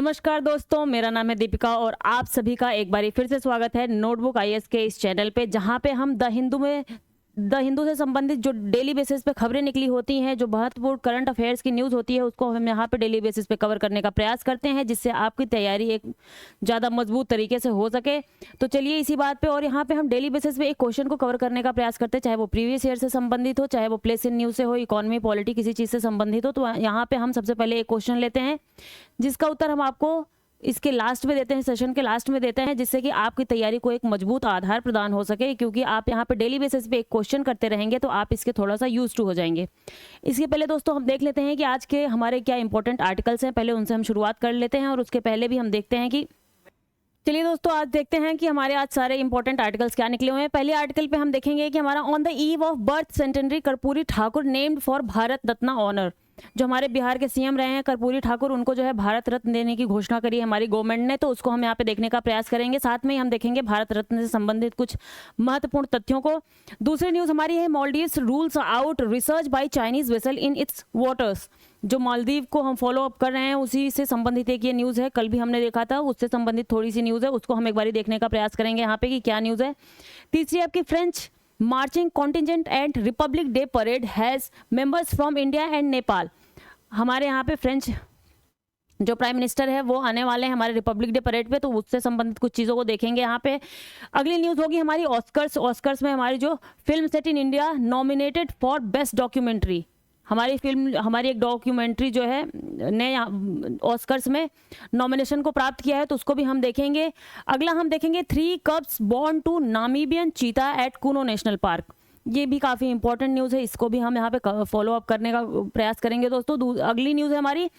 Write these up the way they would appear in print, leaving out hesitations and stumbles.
नमस्कार दोस्तों, मेरा नाम है दीपिका और आप सभी का एक बारी फिर से स्वागत है नोटबुक आईएएस के इस चैनल पे, जहां पे हम द हिंदू से संबंधित जो डेली बेसिस पे खबरें निकली होती हैं, जो महत्वपूर्ण करंट अफेयर्स की न्यूज़ होती है, उसको हम यहाँ पे डेली बेसिस पे कवर करने का प्रयास करते हैं, जिससे आपकी तैयारी एक ज़्यादा मजबूत तरीके से हो सके। तो चलिए इसी बात पे, और यहाँ पे हम डेली बेसिस पे एक क्वेश्चन को कवर करने का प्रयास करते हैं, चाहे वो प्रीवियस ईयर से संबंधित हो, चाहे वो प्लेस इन न्यूज़ से हो, इकोनॉमी पॉलिटी किसी चीज़ से संबंधित हो। तो यहाँ पे हम सबसे पहले एक क्वेश्चन लेते हैं, जिसका उत्तर हम आपको इसके लास्ट में देते हैं, सेशन के लास्ट में देते हैं, जिससे कि आपकी तैयारी को एक मजबूत आधार प्रदान हो सके, क्योंकि आप यहाँ पे डेली बेसिस पे एक क्वेश्चन करते रहेंगे तो आप इसके थोड़ा सा यूज टू हो जाएंगे। इसके पहले दोस्तों हम देख लेते हैं कि आज के हमारे क्या इंपॉर्टेंट आर्टिकल्स हैं, पहले उनसे हम शुरुआत कर लेते हैं, और उसके पहले भी हम देखते हैं कि चलिए दोस्तों आज देखते हैं कि हमारे आज सारे इंपॉर्टेंट आर्टिकल्स क्या निकले हुए हैं। पहले आर्टिकल पे हम देखेंगे कि हमारा on the eve of birth centenary Karpoori Thakur named for Bharat Ratna honour. जो हमारे बिहार के सीएम रहे हैं कर्पूरी ठाकुर, उनको जो है भारत रत्न देने की घोषणा करी है हमारी गवर्नमेंट ने, तो उसको हम यहाँ पे देखने का प्रयास करेंगे। साथ में ही हम देखेंगे भारत रत्न से संबंधित कुछ महत्वपूर्ण तथ्यों को। दूसरी न्यूज हमारी है Maldives rules out research by Chinese vessel in its waters. जो मालदीव को हम फॉलो अप कर रहे हैं उसी से संबंधित एक ये न्यूज़ है, कल भी हमने देखा था, उससे संबंधित थोड़ी सी न्यूज़ है, उसको हम एक बार देखने का प्रयास करेंगे यहाँ पे कि क्या न्यूज़ है। तीसरी आपकी French marching contingent and Republic Day parade has members from India and Nepal. हमारे यहाँ पे फ्रेंच जो प्राइम मिनिस्टर है वो आने वाले हैं हमारे रिपब्लिक डे परेड पे, तो उससे संबंधित कुछ चीज़ों को देखेंगे यहाँ पे। अगली न्यूज़ होगी हमारी ऑस्कर्स में हमारी जो film set in India nominated for best documentary. हमारी एक डॉक्यूमेंट्री जो है ने ऑस्कर्स में नॉमिनेशन को प्राप्त किया है, तो उसको भी हम देखेंगे। अगला हम देखेंगे 3 कब्स बॉर्न टू नामीबियन चीता एट कुनो नेशनल पार्क। ये भी काफ़ी इंपॉर्टेंट न्यूज़ है, इसको भी हम यहाँ पे फॉलो अप करने का प्रयास करेंगे दोस्तों। अगली न्यूज़ है हमारी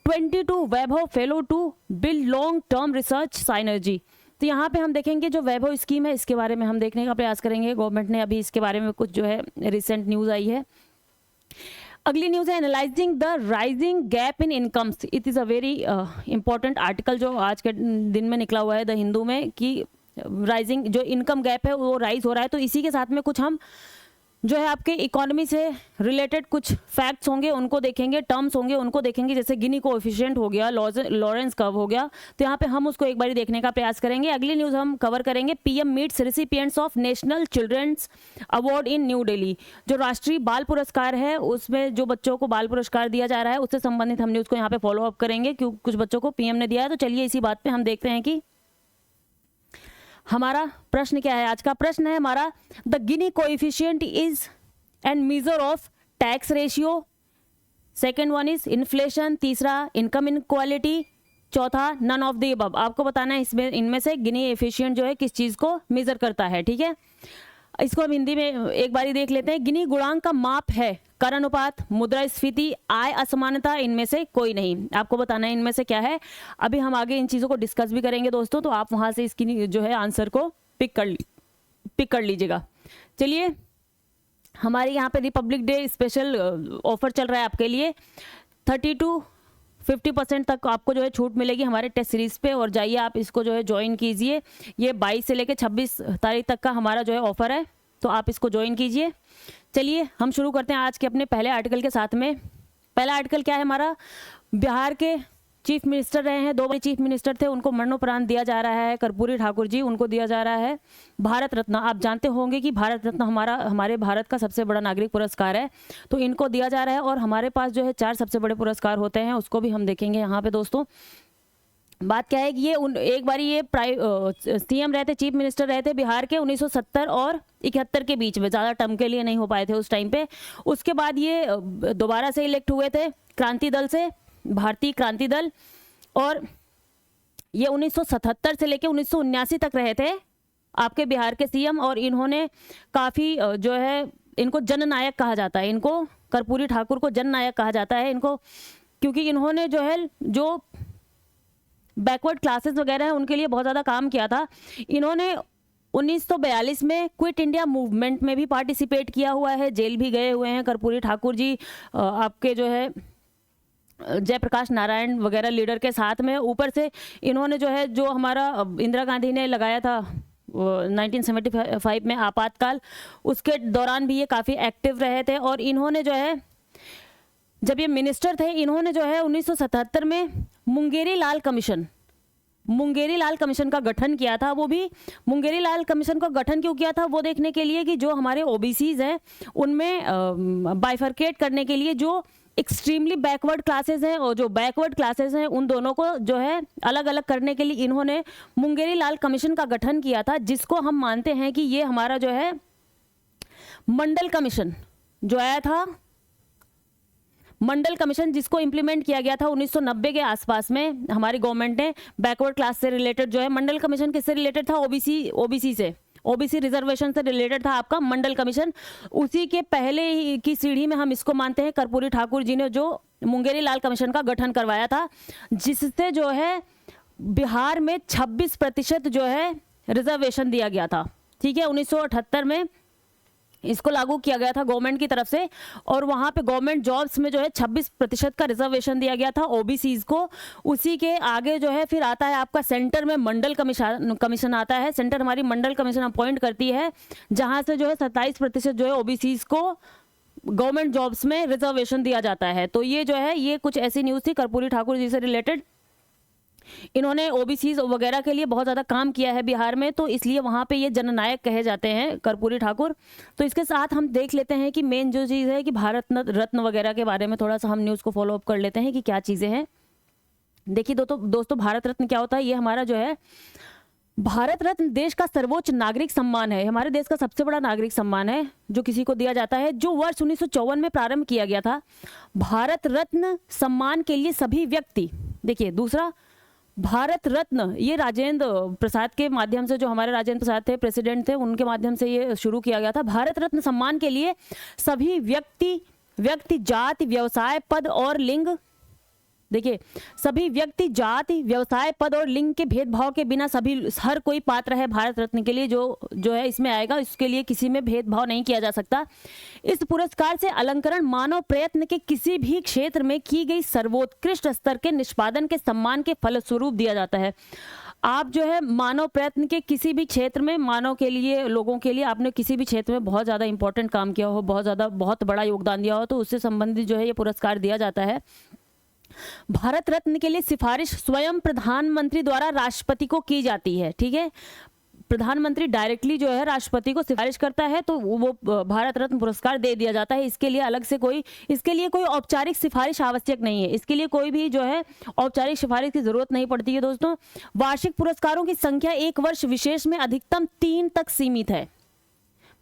22 Vaibhav fellow to build long term research synergy. तो यहाँ पे हम देखेंगे जो वैभव स्कीम है, इसके बारे में हम देखने का प्रयास करेंगे। गवर्नमेंट ने अभी इसके बारे में कुछ जो है रिसेंट न्यूज़ आई है। अगली न्यूज़ है analysing the rising gap in incomes. It is a very important article जो आज के दिन में निकला हुआ है द हिंदू में, कि राइजिंग जो इनकम गैप है वो राइज हो रहा है। तो इसी के साथ में कुछ हम जो है आपके इकोनॉमी से रिलेटेड कुछ फैक्ट्स होंगे उनको देखेंगे, टर्म्स होंगे उनको देखेंगे, जैसे गिनी कोएफिशिएंट हो गया, लॉरेंस कर्व हो गया, तो यहाँ पे हम उसको एक बार देखने का प्रयास करेंगे। अगली न्यूज़ हम कवर करेंगे PM meets recipients of national children's award in New Delhi. जो राष्ट्रीय बाल पुरस्कार है उसमें जो बच्चों को बाल पुरस्कार दिया जा रहा है उससे संबंधित हम न्यूज़ को यहाँ पे फॉलो अप करेंगे, क्योंकि कुछ बच्चों को पीएम ने दिया है। तो चलिए इसी बात पर हम देखते हैं कि हमारा प्रश्न क्या है। आज का प्रश्न है हमारा the Gini coefficient is and measure of tax ratio. Second one is inflation. तीसरा इनकम इनक्वालिटी। चौथा नन ऑफ द अबव। आपको बताना है इसमें इनमें से गिनी एफिशिएंट जो है किस चीज़ को मेजर करता है, ठीक है। इसको हम हिंदी में एक बारी देख लेते हैं। गिनी गुणांक का माप है कर अनुपात, मुद्रास्फीति, आय असमानता, इनमें से कोई नहीं। आपको बताना है इनमें से क्या है। अभी हम आगे इन चीज़ों को डिस्कस भी करेंगे दोस्तों, तो आप वहाँ से इसकी जो है आंसर को पिक कर लीजिएगा। चलिए हमारे यहाँ पे रिपब्लिक डे स्पेशल ऑफर चल रहा है आपके लिए। 30 to 50% तक आपको जो है छूट मिलेगी हमारे टेस्ट सीरीज़ पे, और जाइए आप इसको जो है ज्वाइन कीजिए। ये 22 से लेकर 26 तारीख तक का हमारा जो है ऑफर है, तो आप इसको ज्वाइन कीजिए। चलिए हम शुरू करते हैं आज के अपने पहले आर्टिकल के साथ में। पहला आर्टिकल क्या है हमारा, बिहार के चीफ मिनिस्टर रहे हैं, 2 बड़े चीफ मिनिस्टर थे, उनको मरणोपरांत दिया जा रहा है। कर्पूरी ठाकुर जी, उनको दिया जा रहा है भारत रत्न। आप जानते होंगे कि भारत रत्न हमारे भारत का सबसे बड़ा नागरिक पुरस्कार है, तो इनको दिया जा रहा है। और हमारे पास जो है 4 सबसे बड़े पुरस्कार होते हैं, उसको भी हम देखेंगे यहाँ पे दोस्तों। बात क्या है कि ये एक बारी ये सीएम रहते, चीफ मिनिस्टर रहते बिहार के 1970 और 71 के बीच में, ज़्यादा टर्म के लिए नहीं हो पाए थे उस टाइम पे। उसके बाद ये दोबारा से इलेक्ट हुए थे क्रांति दल से, भारतीय क्रांति दल, और ये 1977 से लेकर 1979 तक रहे थे आपके बिहार के सीएम। और इन्होंने काफ़ी जो है, इनको जननायक कहा जाता है, इनको कर्पूरी ठाकुर को जननायक कहा जाता है इनको, क्योंकि इन्होंने जो है जो बैकवर्ड क्लासेस वगैरह है उनके लिए बहुत ज़्यादा काम किया था। इन्होंने 1942 में क्विट इंडिया मूवमेंट में भी पार्टिसिपेट किया हुआ है, जेल भी गए हुए हैं कर्पूरी ठाकुर जी, आपके जो है जयप्रकाश नारायण वगैरह लीडर के साथ में। ऊपर से इन्होंने जो है जो हमारा इंदिरा गांधी ने लगाया था 1975 में आपातकाल, उसके दौरान भी ये काफ़ी एक्टिव रहे थे। और इन्होंने जो है जब ये मिनिस्टर थे, इन्होंने जो है 1977 में मुंगेरी लाल कमीशन का गठन किया था। वो भी मुंगेरी लाल कमीशन का गठन क्यों किया था? वो देखने के लिए कि जो हमारे ओबीसीज हैं उनमें बाइफरकेट करने के लिए जो एक्सट्रीमली बैकवर्ड क्लासेस हैं और जो बैकवर्ड क्लासेस हैं उन दोनों को जो है अलग अलग करने के लिए इन्होंने मुंगेरी लाल कमीशन का गठन किया था, जिसको हम मानते हैं कि ये हमारा जो है मंडल कमीशन जो आया था, मंडल कमीशन जिसको इम्प्लीमेंट किया गया था 1990 के आसपास में हमारी गवर्नमेंट ने बैकवर्ड क्लास से रिलेटेड जो है मंडल कमीशन किससे रिलेटेड था? ओबीसी रिजर्वेशन से रिलेटेड था आपका मंडल कमीशन। उसी के पहले की सीढ़ी में हम इसको मानते हैं कर्पूरी ठाकुर जी ने जो मुंगेरी लाल कमीशन का गठन करवाया था, जिससे जो है बिहार में 26% जो है रिजर्वेशन दिया गया था। ठीक है, 1978 में इसको लागू किया गया था गवर्नमेंट की तरफ से और वहाँ पे गवर्नमेंट जॉब्स में जो है 26% का रिजर्वेशन दिया गया था ओबीसीज को। उसी के आगे जो है फिर आता है आपका सेंटर में मंडल कमीशन आता है। सेंटर हमारी मंडल कमीशन अपॉइंट करती है, जहाँ से जो है 27% जो है ओबीसीज को गवर्नमेंट जॉब्स में रिजर्वेशन दिया जाता है। तो ये जो है ये कुछ ऐसी न्यूज़ थी कर्पूरी ठाकुर जी से रिलेटेड। इन्होंने ओबीसीज वगैरह के लिए बहुत ज़्यादा काम किया है बिहार में, तो इसलिए वहाँ पे ये जननायक कहे जाते हैं कर्पूरी ठाकुर। तो इसके साथ हम देख लेते हैं कि मेन जो चीज़ है कि भारत रत्न वगैरह के बारे में थोड़ा सा हम न्यूज़ को फॉलो अप कर लेते हैं कि क्या चीज़ें हैं। देखिए दोस्तों भारत रत्न क्या होता है? ये हमारा जो है भारत रत्न देश का सर्वोच्च नागरिक सम्मान है। हमारे देश का सबसे बड़ा नागरिक सम्मान है जो किसी को दिया जाता है, जो वर्ष 1954 में प्रारंभ किया गया था। भारत रत्न सम्मान के लिए सभी व्यक्ति, देखिए दूसरा भारत रत्न ये राजेंद्र प्रसाद के माध्यम से, जो हमारे राजेंद्र प्रसाद थे प्रेसिडेंट थे, उनके माध्यम से ये शुरू किया गया था। भारत रत्न सम्मान के लिए सभी व्यक्ति जाति व्यवसाय पद और लिंग, देखिए सभी व्यक्ति जाति व्यवसाय पद और लिंग के भेदभाव के बिना हर कोई पात्र है भारत रत्न के लिए। जो है इसमें आएगा, इसके लिए किसी में भेदभाव नहीं किया जा सकता। इस पुरस्कार से अलंकरण मानव प्रयत्न के किसी भी क्षेत्र में की गई सर्वोत्कृष्ट स्तर के निष्पादन के सम्मान के फलस्वरूप दिया जाता है। आप जो है मानव प्रयत्न के किसी भी क्षेत्र में, मानव के लिए, लोगों के लिए आपने किसी भी क्षेत्र में बहुत ज़्यादा इंपॉर्टेंट काम किया हो, बहुत बड़ा योगदान दिया हो, तो उससे संबंधित जो है ये पुरस्कार दिया जाता है। भारत रत्न के लिए सिफारिश स्वयं प्रधानमंत्री द्वारा राष्ट्रपति को की जाती है। ठीक है, प्रधानमंत्री डायरेक्टली जो है राष्ट्रपति को सिफारिश करता है तो वो भारत रत्न पुरस्कार दे दिया जाता है। इसके लिए अलग से इसके लिए कोई औपचारिक सिफारिश आवश्यक नहीं है। इसके लिए कोई भी जो है औपचारिक सिफारिश की जरूरत नहीं पड़ती है। दोस्तों वार्षिक पुरस्कारों की संख्या एक वर्ष विशेष में अधिकतम 3 तक सीमित है।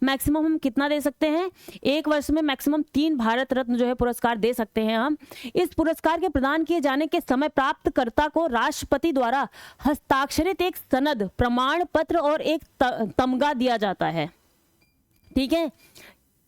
मैक्सिमम हम कितना दे सकते हैं? एक वर्ष में मैक्सिमम 3 भारत रत्न जो है पुरस्कार दे सकते हैं हम। इस पुरस्कार के प्रदान किए जाने के समय प्राप्तकर्ता को राष्ट्रपति द्वारा हस्ताक्षरित एक सनद, प्रमाण पत्र और एक तमगा दिया जाता है। ठीक है,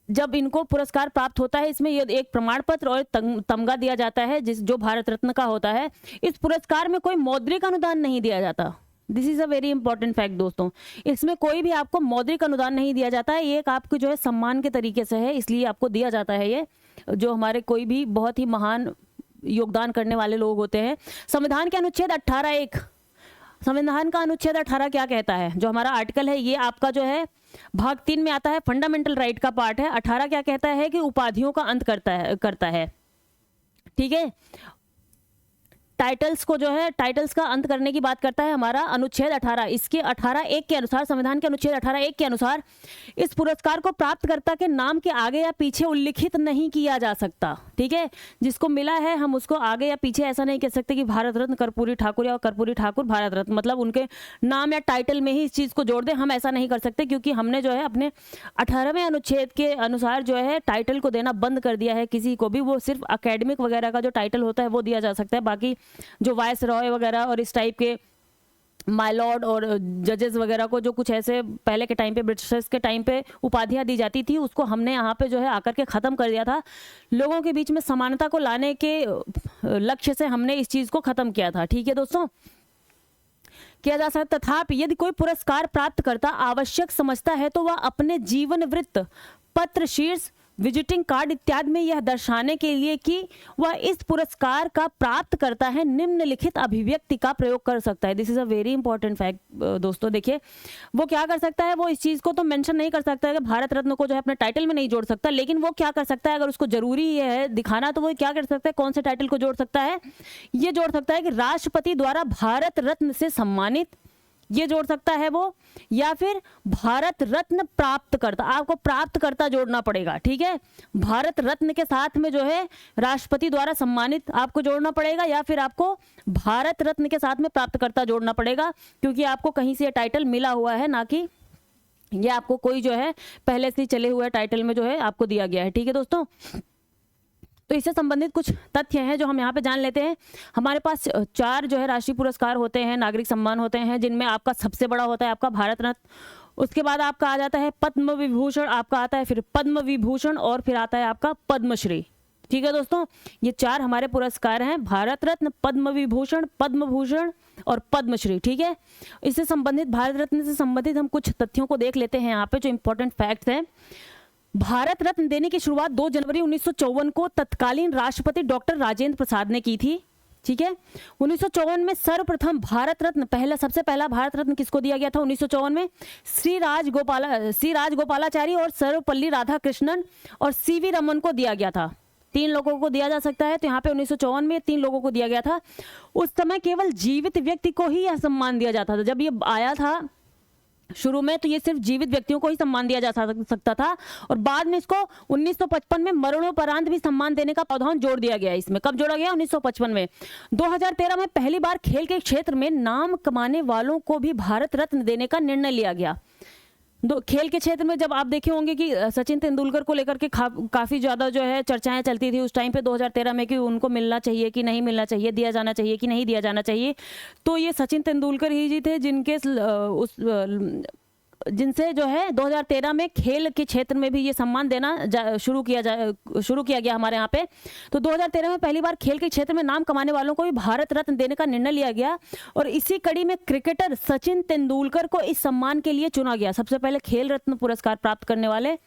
जब इनको पुरस्कार प्राप्त होता है इसमें ये एक प्रमाण पत्र और तमगा दिया जाता है जो भारत रत्न का होता है। इस पुरस्कार में कोई मौद्रिक अनुदान नहीं दिया जाता। This is a very important fact दोस्तों, इसमें कोई भी आपको मौद्रिक अनुदान नहीं दिया जाता है। ये एक आपको जो है सम्मान के तरीके से है, इसलिए आपको दिया जाता है ये, जो हमारे कोई भी बहुत ही महान योगदान करने वाले लोग होते हैं। संविधान के अनुच्छेद 18(1), संविधान का अनुच्छेद 18 क्या कहता है? जो हमारा आर्टिकल है ये आपका जो है भाग 3 में आता है, फंडामेंटल राइट का पार्ट है। 18 क्या कहता है कि उपाधियों का अंत करता है। ठीक है, टाइटल्स को जो है टाइटल्स का अंत करने की बात करता है हमारा अनुच्छेद 18। इसके 18(1) के अनुसार, संविधान के अनुच्छेद 18(1) के अनुसार इस पुरस्कार को प्राप्तकर्ता के नाम के आगे या पीछे उल्लिखित नहीं किया जा सकता। ठीक है, जिसको मिला है हम उसको आगे या पीछे ऐसा नहीं कह सकते कि भारत रत्न कर्पूरी ठाकुर या कर्पूरी ठाकुर भारत रत्न, मतलब उनके नाम या टाइटल में ही इस चीज़ को जोड़ दें, हम ऐसा नहीं कर सकते, क्योंकि हमने जो है अपने 18वें अनुच्छेद के अनुसार जो है टाइटल को देना बंद कर दिया है किसी को भी। वो सिर्फ अकेडमिक वगैरह का जो टाइटल होता है वो दिया जा सकता है, बाकी जो वाइस रॉय वगैरह और इस टाइप के माय लॉर्ड और जजेस वगैरह को जो कुछ ऐसे पहले के टाइम पे, ब्रिटिशर्स के टाइम पे उपाधियां दी जाती थी, उसको हमने यहाँ पे जो है आकर के ख़त्म कर दिया था। लोगों के बीच में समानता को लाने के लक्ष्य से हमने इस चीज़ को ख़त्म किया था। ठीक है दोस्तों, किया जा सकता। तथापि यदि कोई पुरस्कार प्राप्त करता आवश्यक समझता है तो वह अपने जीवन वृत्त, पत्र शीर्ष, विजिटिंग कार्ड इत्यादि में यह दर्शाने के लिए कि वह इस पुरस्कार का प्राप्त करता है निम्नलिखित अभिव्यक्ति का प्रयोग कर सकता है। This is a very important fact दोस्तों। देखिए वो क्या कर सकता है, वो इस चीज़ को तो मेंशन नहीं कर सकता है कि भारत रत्न को जो है अपने टाइटल में नहीं जोड़ सकता, लेकिन वो क्या कर सकता है, अगर उसको जरूरी है दिखाना तो वो क्या कर सकता है, कौन से टाइटल को जोड़ सकता है, ये जोड़ सकता है कि राष्ट्रपति द्वारा भारत रत्न से सम्मानित, ये जोड़ सकता है वो, या फिर भारत रत्न प्राप्त करता, आपको प्राप्त करता जोड़ना पड़ेगा, ठीक है। भारत रत्न के साथ में जो है राष्ट्रपति द्वारा सम्मानित आपको जोड़ना पड़ेगा, या फिर आपको भारत रत्न के साथ में प्राप्तकर्ता जोड़ना पड़ेगा, क्योंकि आपको कहीं से टाइटल मिला हुआ है, ना कि ये आपको कोई जो है पहले से चले हुए टाइटल में जो है आपको दिया गया है, ठीक है दोस्तों। तो इससे संबंधित कुछ तथ्य हैं जो हम यहाँ पे जान लेते हैं। हमारे पास 4 जो है राष्ट्रीय पुरस्कार होते हैं, नागरिक सम्मान होते हैं, जिनमें आपका सबसे बड़ा होता है आपका भारत रत्न, उसके बाद आपका आ जाता है पद्म विभूषण, आपका आता है फिर पद्म विभूषण, और फिर आता है आपका पद्मश्री, ठीक है दोस्तों। ये 4 हमारे पुरस्कार हैं, भारत रत्न, पद्म विभूषण, पद्म भूषण और पद्मश्री, ठीक है। इससे संबंधित, भारत रत्न से संबंधित हम कुछ तथ्यों को देख लेते हैं यहाँ पे जो इंपॉर्टेंट फैक्ट्स हैं। भारत रत्न देने की शुरुआत 2 जनवरी 1954 को तत्कालीन राष्ट्रपति डॉक्टर राजेंद्र प्रसाद ने की थी, ठीक है। 1954 में सर्वप्रथम भारत रत्न, सबसे पहला भारत रत्न किसको दिया गया था 1954 में? श्री राजगोपालाचारी और सर्वपल्ली राधाकृष्णन और सीवी रमन को दिया गया था। 3 लोगों को दिया जा सकता है, तो यहाँ पे 1954 में 3 लोगों को दिया गया था। उस समय केवल जीवित व्यक्ति को ही यह सम्मान दिया जाता था। जब ये आया था शुरू में तो ये सिर्फ जीवित व्यक्तियों को ही सम्मान दिया जा सकता था, और बाद में इसको 1955 में मरणोपरांत भी सम्मान देने का प्रावधान जोड़ दिया गया। इसमें कब जोड़ा गया? 1955 में। 2013 में पहली बार खेल के क्षेत्र में नाम कमाने वालों को भी भारत रत्न देने का निर्णय लिया गया। खेल के क्षेत्र में जब आप देखे होंगे कि सचिन तेंदुलकर को लेकर के काफ़ी ज़्यादा जो है चर्चाएं चलती थी उस टाइम पे 2013 में कि उनको मिलना चाहिए कि नहीं मिलना चाहिए, दिया जाना चाहिए कि नहीं दिया जाना चाहिए। तो ये सचिन तेंदुलकर ही जी थे जिनसे जो है 2013 में खेल के क्षेत्र में भी ये सम्मान देना शुरू किया गया हमारे यहाँ पे। तो 2013 में पहली बार खेल के क्षेत्र में नाम कमाने वालों को भी भारत रत्न देने का निर्णय लिया गया, और इसी कड़ी में क्रिकेटर सचिन तेंदुलकर को इस सम्मान के लिए चुना गया। सबसे पहले खेल रत्न पुरस्कार प्राप्त करने वाले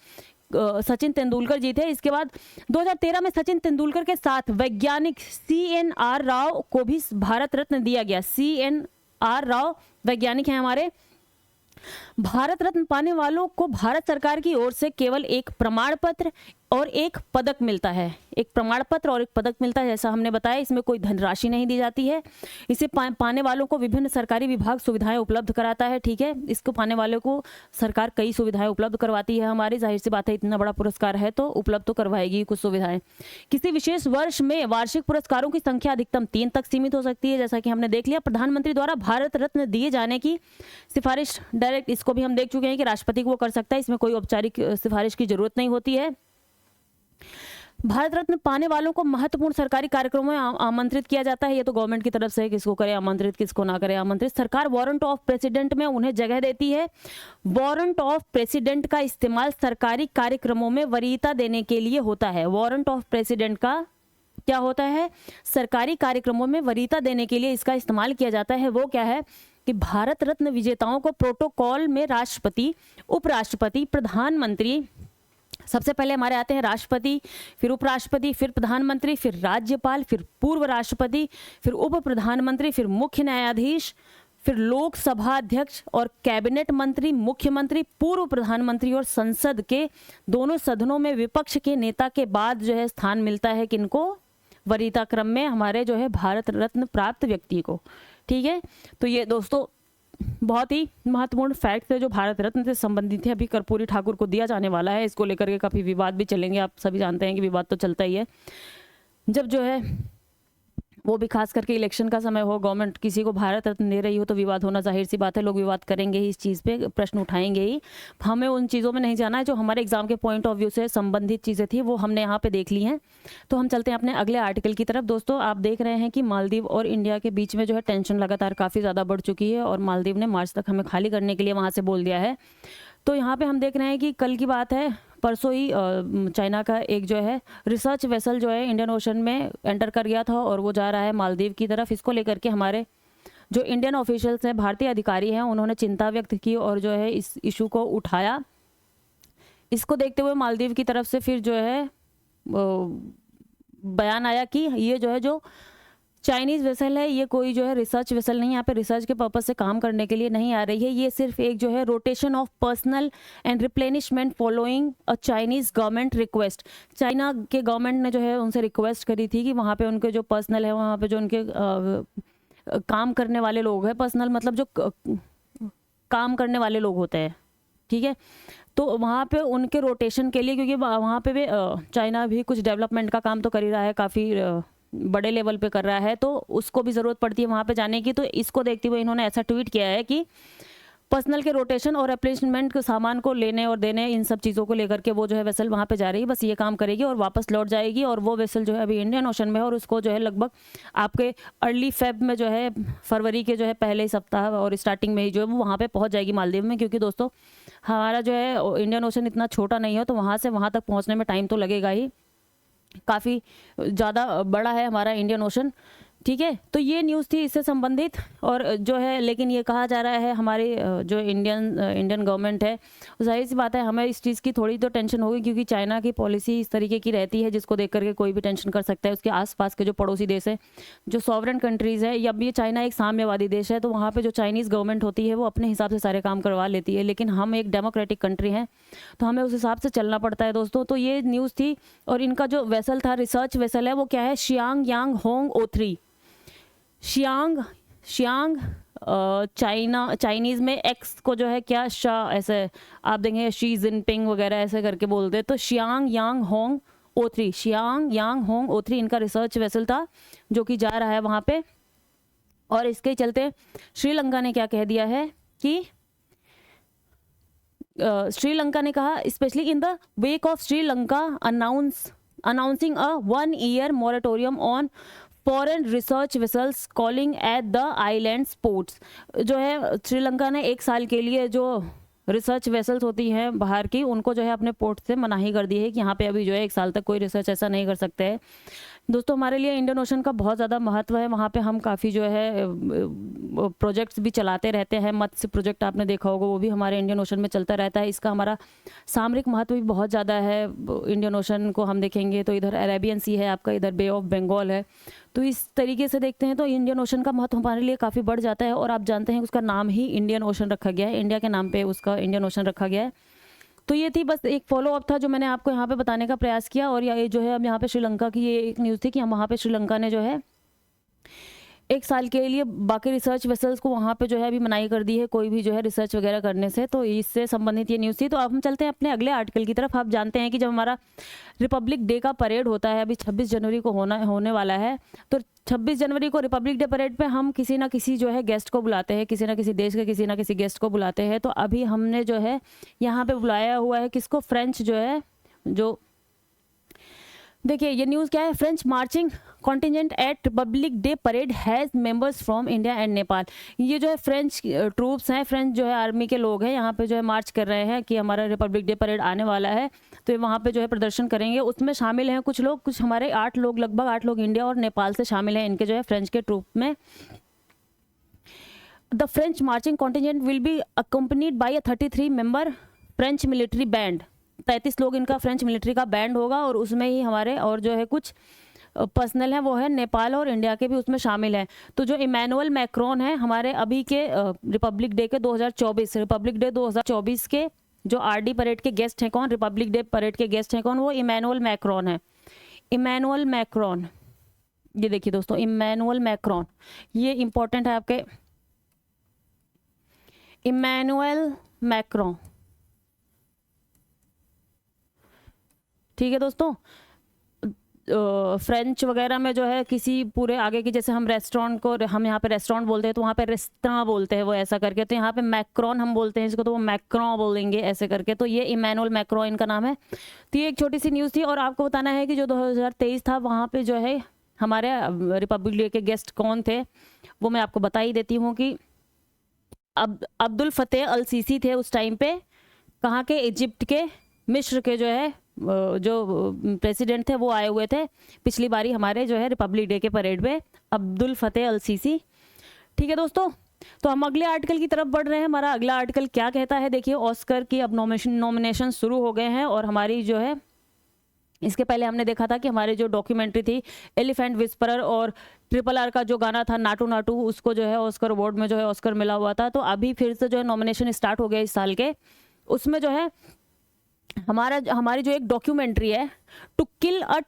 सचिन तेंदुलकर जी थे। इसके बाद 2013 में सचिन तेंदुलकर के साथ वैज्ञानिक CNR राव को भी भारत रत्न दिया गया। CNR राव वैज्ञानिक हैं हमारे। भारत रत्न पाने वालों को भारत सरकार की ओर से केवल एक प्रमाण पत्र और एक पदक मिलता है। एक प्रमाण पत्र और एक पदक मिलता है, जैसा हमने बताया। इसमें कोई धनराशि नहीं दी जाती है। इसे पाने वालों को विभिन्न सरकारी विभाग सुविधाएं उपलब्ध कराता है, ठीक है। इसको पाने वालों को सरकार कई सुविधाएं उपलब्ध करवाती है हमारी। जाहिर सी बात है, इतना बड़ा पुरस्कार है तो उपलब्ध तो करवाएगी कुछ सुविधाएं। किसी विशेष वर्ष में वार्षिक पुरस्कारों की संख्या अधिकतम 3 तक सीमित हो सकती है, जैसा कि हमने देख लिया। प्रधानमंत्री द्वारा भारत रत्न दिए जाने की सिफारिश डायरेक्ट, इसको भी हम देख चुके हैं कि राष्ट्रपति को वो कर सकता है। इसमें कोई औपचारिक सिफारिश की जरूरत नहीं होती है। भारत रत्न पाने वालों को महत्वपूर्ण सरकारी कार्यक्रमों में आमंत्रित किया जाता है। ये तो गवर्नमेंट की तरफ से, किसको करे आमंत्रित, किसको ना करे आमंत्रित। सरकार वारंट ऑफ प्रेसिडेंट में उन्हें जगह देती है। वारंट ऑफ प्रेसिडेंट का इस्तेमाल सरकारी कार्यक्रमों में वरीयता देने के लिए होता है। वारंट ऑफ प्रेसिडेंट का क्या होता है? सरकारी कार्यक्रमों में वरीयता देने के लिए इसका इस्तेमाल किया जाता है। वो क्या है कि भारत रत्न विजेताओं को प्रोटोकॉल में राष्ट्रपति, उपराष्ट्रपति, प्रधानमंत्री, सबसे पहले हमारे आते हैं राष्ट्रपति, फिर उपराष्ट्रपति, फिर प्रधानमंत्री, फिर राज्यपाल, फिर पूर्व राष्ट्रपति, फिर उप प्रधानमंत्री, फिर मुख्य न्यायाधीश, फिर लोकसभा अध्यक्ष और कैबिनेट मंत्री, मुख्यमंत्री, पूर्व प्रधानमंत्री और संसद के दोनों सदनों में विपक्ष के नेता के बाद जो है स्थान मिलता है किनको? वरीयता क्रम में हमारे जो है भारत रत्न प्राप्त व्यक्ति को, ठीक है। तो ये दोस्तों बहुत ही महत्वपूर्ण फैक्ट है जो भारत रत्न से संबंधित है। अभी कर्पूरी ठाकुर को दिया जाने वाला है, इसको लेकर के काफ़ी विवाद भी चलेंगे। आप सभी जानते हैं कि विवाद तो चलता ही है। जब जो है वो भी खास करके इलेक्शन का समय हो, गवर्नमेंट किसी को भारत रत्न दे रही हो तो विवाद होना जाहिर सी बात है। लोग विवाद करेंगे ही, इस चीज़ पे प्रश्न उठाएंगे ही। हमें उन चीज़ों में नहीं जाना है। जो हमारे एग्जाम के पॉइंट ऑफ व्यू से संबंधित चीज़ें थी वो हमने यहाँ पे देख ली हैं। तो हम चलते हैं अपने अगले आर्टिकल की तरफ। दोस्तों आप देख रहे हैं कि मालदीव और इंडिया के बीच में जो है टेंशन लगातार काफ़ी ज़्यादा बढ़ चुकी है, और मालदीव ने मार्च तक हमें खाली करने के लिए वहाँ से बोल दिया है। तो यहाँ पे हम देख रहे हैं कि कल की बात है, परसों ही चाइना का एक जो है रिसर्च वेसल जो है इंडियन ओशन में एंटर कर गया था, और वो जा रहा है मालदीव की तरफ। इसको लेकर के हमारे जो इंडियन ऑफिशियल्स हैं, भारतीय अधिकारी हैं, उन्होंने चिंता व्यक्त की और जो है इस इशू को उठाया। इसको देखते हुए मालदीव की तरफ से फिर जो है बयान आया कि ये जो है जो चाइनीज़ वेसल है ये कोई जो है रिसर्च वेसल नहीं, यहाँ पे रिसर्च के पर्पज से काम करने के लिए नहीं आ रही है। ये सिर्फ एक जो है rotation of personal and replenishment following a Chinese government request. China के गवर्नमेंट ने जो है उनसे रिक्वेस्ट करी थी कि वहाँ पे उनके जो पर्सनल है, वहाँ पे जो उनके काम करने वाले लोग हैं, पर्सनल मतलब जो काम करने वाले लोग होते हैं, ठीक है, तो वहाँ पे उनके रोटेशन के लिए, क्योंकि वहाँ पे भी चाइना भी कुछ डेवलपमेंट का काम तो कर ही रहा है, काफ़ी बड़े लेवल पे कर रहा है, तो उसको भी ज़रूरत पड़ती है वहाँ पे जाने की। तो इसको देखते हुए इन्होंने ऐसा ट्वीट किया है कि पर्सनल के रोटेशन और रिप्लेसमेंट के सामान को लेने और देने, इन सब चीज़ों को लेकर के वो जो है वेसल वहाँ पे जा रही है, बस ये काम करेगी और वापस लौट जाएगी। और वो वेसल जो है अभी इंडियन ओशन में है और उसको जो है लगभग आपके अर्ली फेब में जो है फरवरी के जो है पहले सप्ताह और स्टार्टिंग में ही जो है वो वहाँ पे पहुँच जाएगी मालदीव में। क्योंकि दोस्तों हमारा जो है इंडियन ओशन इतना छोटा नहीं है, तो वहाँ से वहाँ तक पहुँचने में टाइम तो लगेगा ही, काफ़ी ज़्यादा बड़ा है हमारा इंडियन ओशन, ठीक है। तो ये न्यूज़ थी इससे संबंधित। और जो है लेकिन ये कहा जा रहा है हमारे जो इंडियन गवर्नमेंट है, जाहिर सी बात है हमें इस चीज़ की थोड़ी तो टेंशन होगी, क्योंकि चाइना की पॉलिसी इस तरीके की रहती है जिसको देख करके कोई भी टेंशन कर सकता है। उसके आसपास के जो पड़ोसी देश है, जो सॉवरेन कंट्रीज़ है, या ये चाइना एक साम्यवादी देश है, तो वहाँ पर जो चाइनीज़ गवर्नमेंट होती है वो अपने हिसाब से सारे काम करवा लेती है। लेकिन हम एक डेमोक्रेटिक कंट्री हैं, तो हमें उस हिसाब से चलना पड़ता है दोस्तों। तो ये न्यूज़ थी। और इनका जो वेसल था, रिसर्च वेसल है, वो क्या है, शियांग यांग होंग O3। शियांग चाइनीज़ में एक्स को जो है क्या शाह, ऐसे आप देंगे शी जिनपिंग वगैरह ऐसे करके बोलते हैं, तो शियांग यांग होंग O3, शियांग यांग होंग O3 इनका रिसर्च वेसल था जो कि जा रहा है वहाँ पे। और इसके चलते श्रीलंका ने क्या कह दिया है कि श्रीलंका ने कहा, specially in the wake of Sri Lanka announcing a 1 year moratorium on foreign research vessels calling at the island ports. जो है श्रीलंका ने 1 साल के लिए जो रिसर्च वेसल्स होती हैं बाहर की, उनको जो है अपने पोर्ट से मनाही कर दी है कि यहाँ पे अभी जो है 1 साल तक कोई रिसर्च ऐसा नहीं कर सकते हैं। दोस्तों हमारे लिए इंडियन ओशन का बहुत ज़्यादा महत्व है, वहाँ पे हम काफ़ी जो है प्रोजेक्ट्स भी चलाते रहते हैं। मत्स्य प्रोजेक्ट आपने देखा होगा, वो भी हमारे इंडियन ओशन में चलता रहता है। इसका हमारा सामरिक महत्व भी बहुत ज़्यादा है। इंडियन ओशन को हम देखेंगे तो इधर अरेबियन सी है आपका, इधर बे ऑफ बंगाल है, तो इस तरीके से देखते हैं तो इंडियन ओशन का महत्व हमारे लिए काफ़ी बढ़ जाता है। और आप जानते हैं उसका नाम ही इंडियन ओशन रखा गया है, इंडिया के नाम पे उसका इंडियन ओशन रखा गया है। तो ये थी बस एक फॉलो अप था जो मैंने आपको यहाँ पे बताने का प्रयास किया। और ये जो है अब यहाँ पे श्रीलंका की ये एक न्यूज़ थी कि हम वहाँ पे श्रीलंका ने जो है 1 साल के लिए बाकी रिसर्च वेसल्स को वहाँ पे जो है अभी मनाही कर दी है कोई भी जो है रिसर्च वगैरह करने से। तो इससे संबंधित ये न्यूज़ थी। तो अब हम चलते हैं अपने अगले आर्टिकल की तरफ। आप जानते हैं कि जब हमारा रिपब्लिक डे का परेड होता है, अभी 26 जनवरी को होने वाला है, तो 26 जनवरी को रिपब्लिक डे परेड पे हम किसी ना किसी जो है गेस्ट को बुलाते हैं, किसी ना किसी देश के किसी ना किसी गेस्ट को बुलाते हैं। तो अभी हमने जो है यहाँ पे बुलाया हुआ है किसको, फ्रेंच जो है, जो देखिए ये न्यूज़ क्या है, French marching contingent at Republic Day parade has members from India and Nepal. ये जो है फ्रेंच ट्रूप्स हैं, फ्रेंच जो है आर्मी के लोग हैं, यहाँ पे जो है मार्च कर रहे हैं कि हमारा रिपब्लिक डे परेड आने वाला है, तो ये वहाँ पे जो है प्रदर्शन करेंगे। उसमें शामिल हैं कुछ लोग, कुछ हमारे 8 लोग, लगभग 8 लोग इंडिया और नेपाल से शामिल हैं इनके जो है फ्रेंच के ट्रूप में। The French marching contingent will be accompanied by a 33 member French military band. 33 लोग इनका फ्रेंच मिलिट्री का बैंड होगा, और उसमें ही हमारे और जो है कुछ पर्सनल है वो है नेपाल और इंडिया के भी उसमें शामिल हैं। तो जो इमैनुअल मैक्रोन है हमारे अभी के रिपब्लिक डे के 2024 रिपब्लिक डे 2024 के जो आरडी परेड के गेस्ट हैं कौन, रिपब्लिक डे परेड के गेस्ट हैं कौन, वो इमैनुअल मैक्रोन है। इमैनुअल मैक्रोन, ये देखिए दोस्तों, इमैनुअल मैक्रोन, ये इंपॉर्टेंट है आपके, इमैनुअल मैक्रोन, ठीक है दोस्तों। फ्रेंच वगैरह में जो है किसी पूरे आगे की, जैसे हम रेस्टोरेंट को, हम यहाँ पे रेस्टोरेंट बोलते हैं तो वहाँ पे रेस्टोरेंट बोलते हैं वो ऐसा करके, तो यहाँ पे मैक्रोन हम बोलते हैं इसको, तो वो मैक्रोन बोलेंगे ऐसे करके। तो ये इमैनुअल मैक्रोन इनका नाम है। तो ये एक छोटी सी न्यूज़ थी। और आपको बताना है कि जो 2023 था वहाँ पे जो है हमारे रिपब्लिक डे के गेस्ट कौन थे वो मैं आपको बता ही देती हूँ कि अब्दुल फतेह अल सीसी थे उस टाइम पे, कहाँ के, इजिप्ट के, मिस्र के जो है जो प्रेसिडेंट थे वो आए हुए थे पिछली बारी हमारे जो है रिपब्लिक डे के परेड में, अब्दुल फतेह अल सीसी, ठीक है दोस्तों। तो हम अगले आर्टिकल की तरफ बढ़ रहे हैं। हमारा अगला आर्टिकल क्या कहता है, देखिए ऑस्कर की अब नॉमिनेशन शुरू हो गए हैं। और हमारी जो है, इसके पहले हमने देखा था कि हमारे जो डॉक्यूमेंट्री थी एलिफेंट विस्परर और RRR का जो गाना था नाटू नाटू, उसको जो है ऑस्कर अवार्ड में जो है ऑस्कर मिला हुआ था। तो अभी फिर से जो है नॉमिनेशन स्टार्ट हो गया इस साल के। उसमें जो है हमारी जो एक डॉक्यूमेंट्री है टू किल अ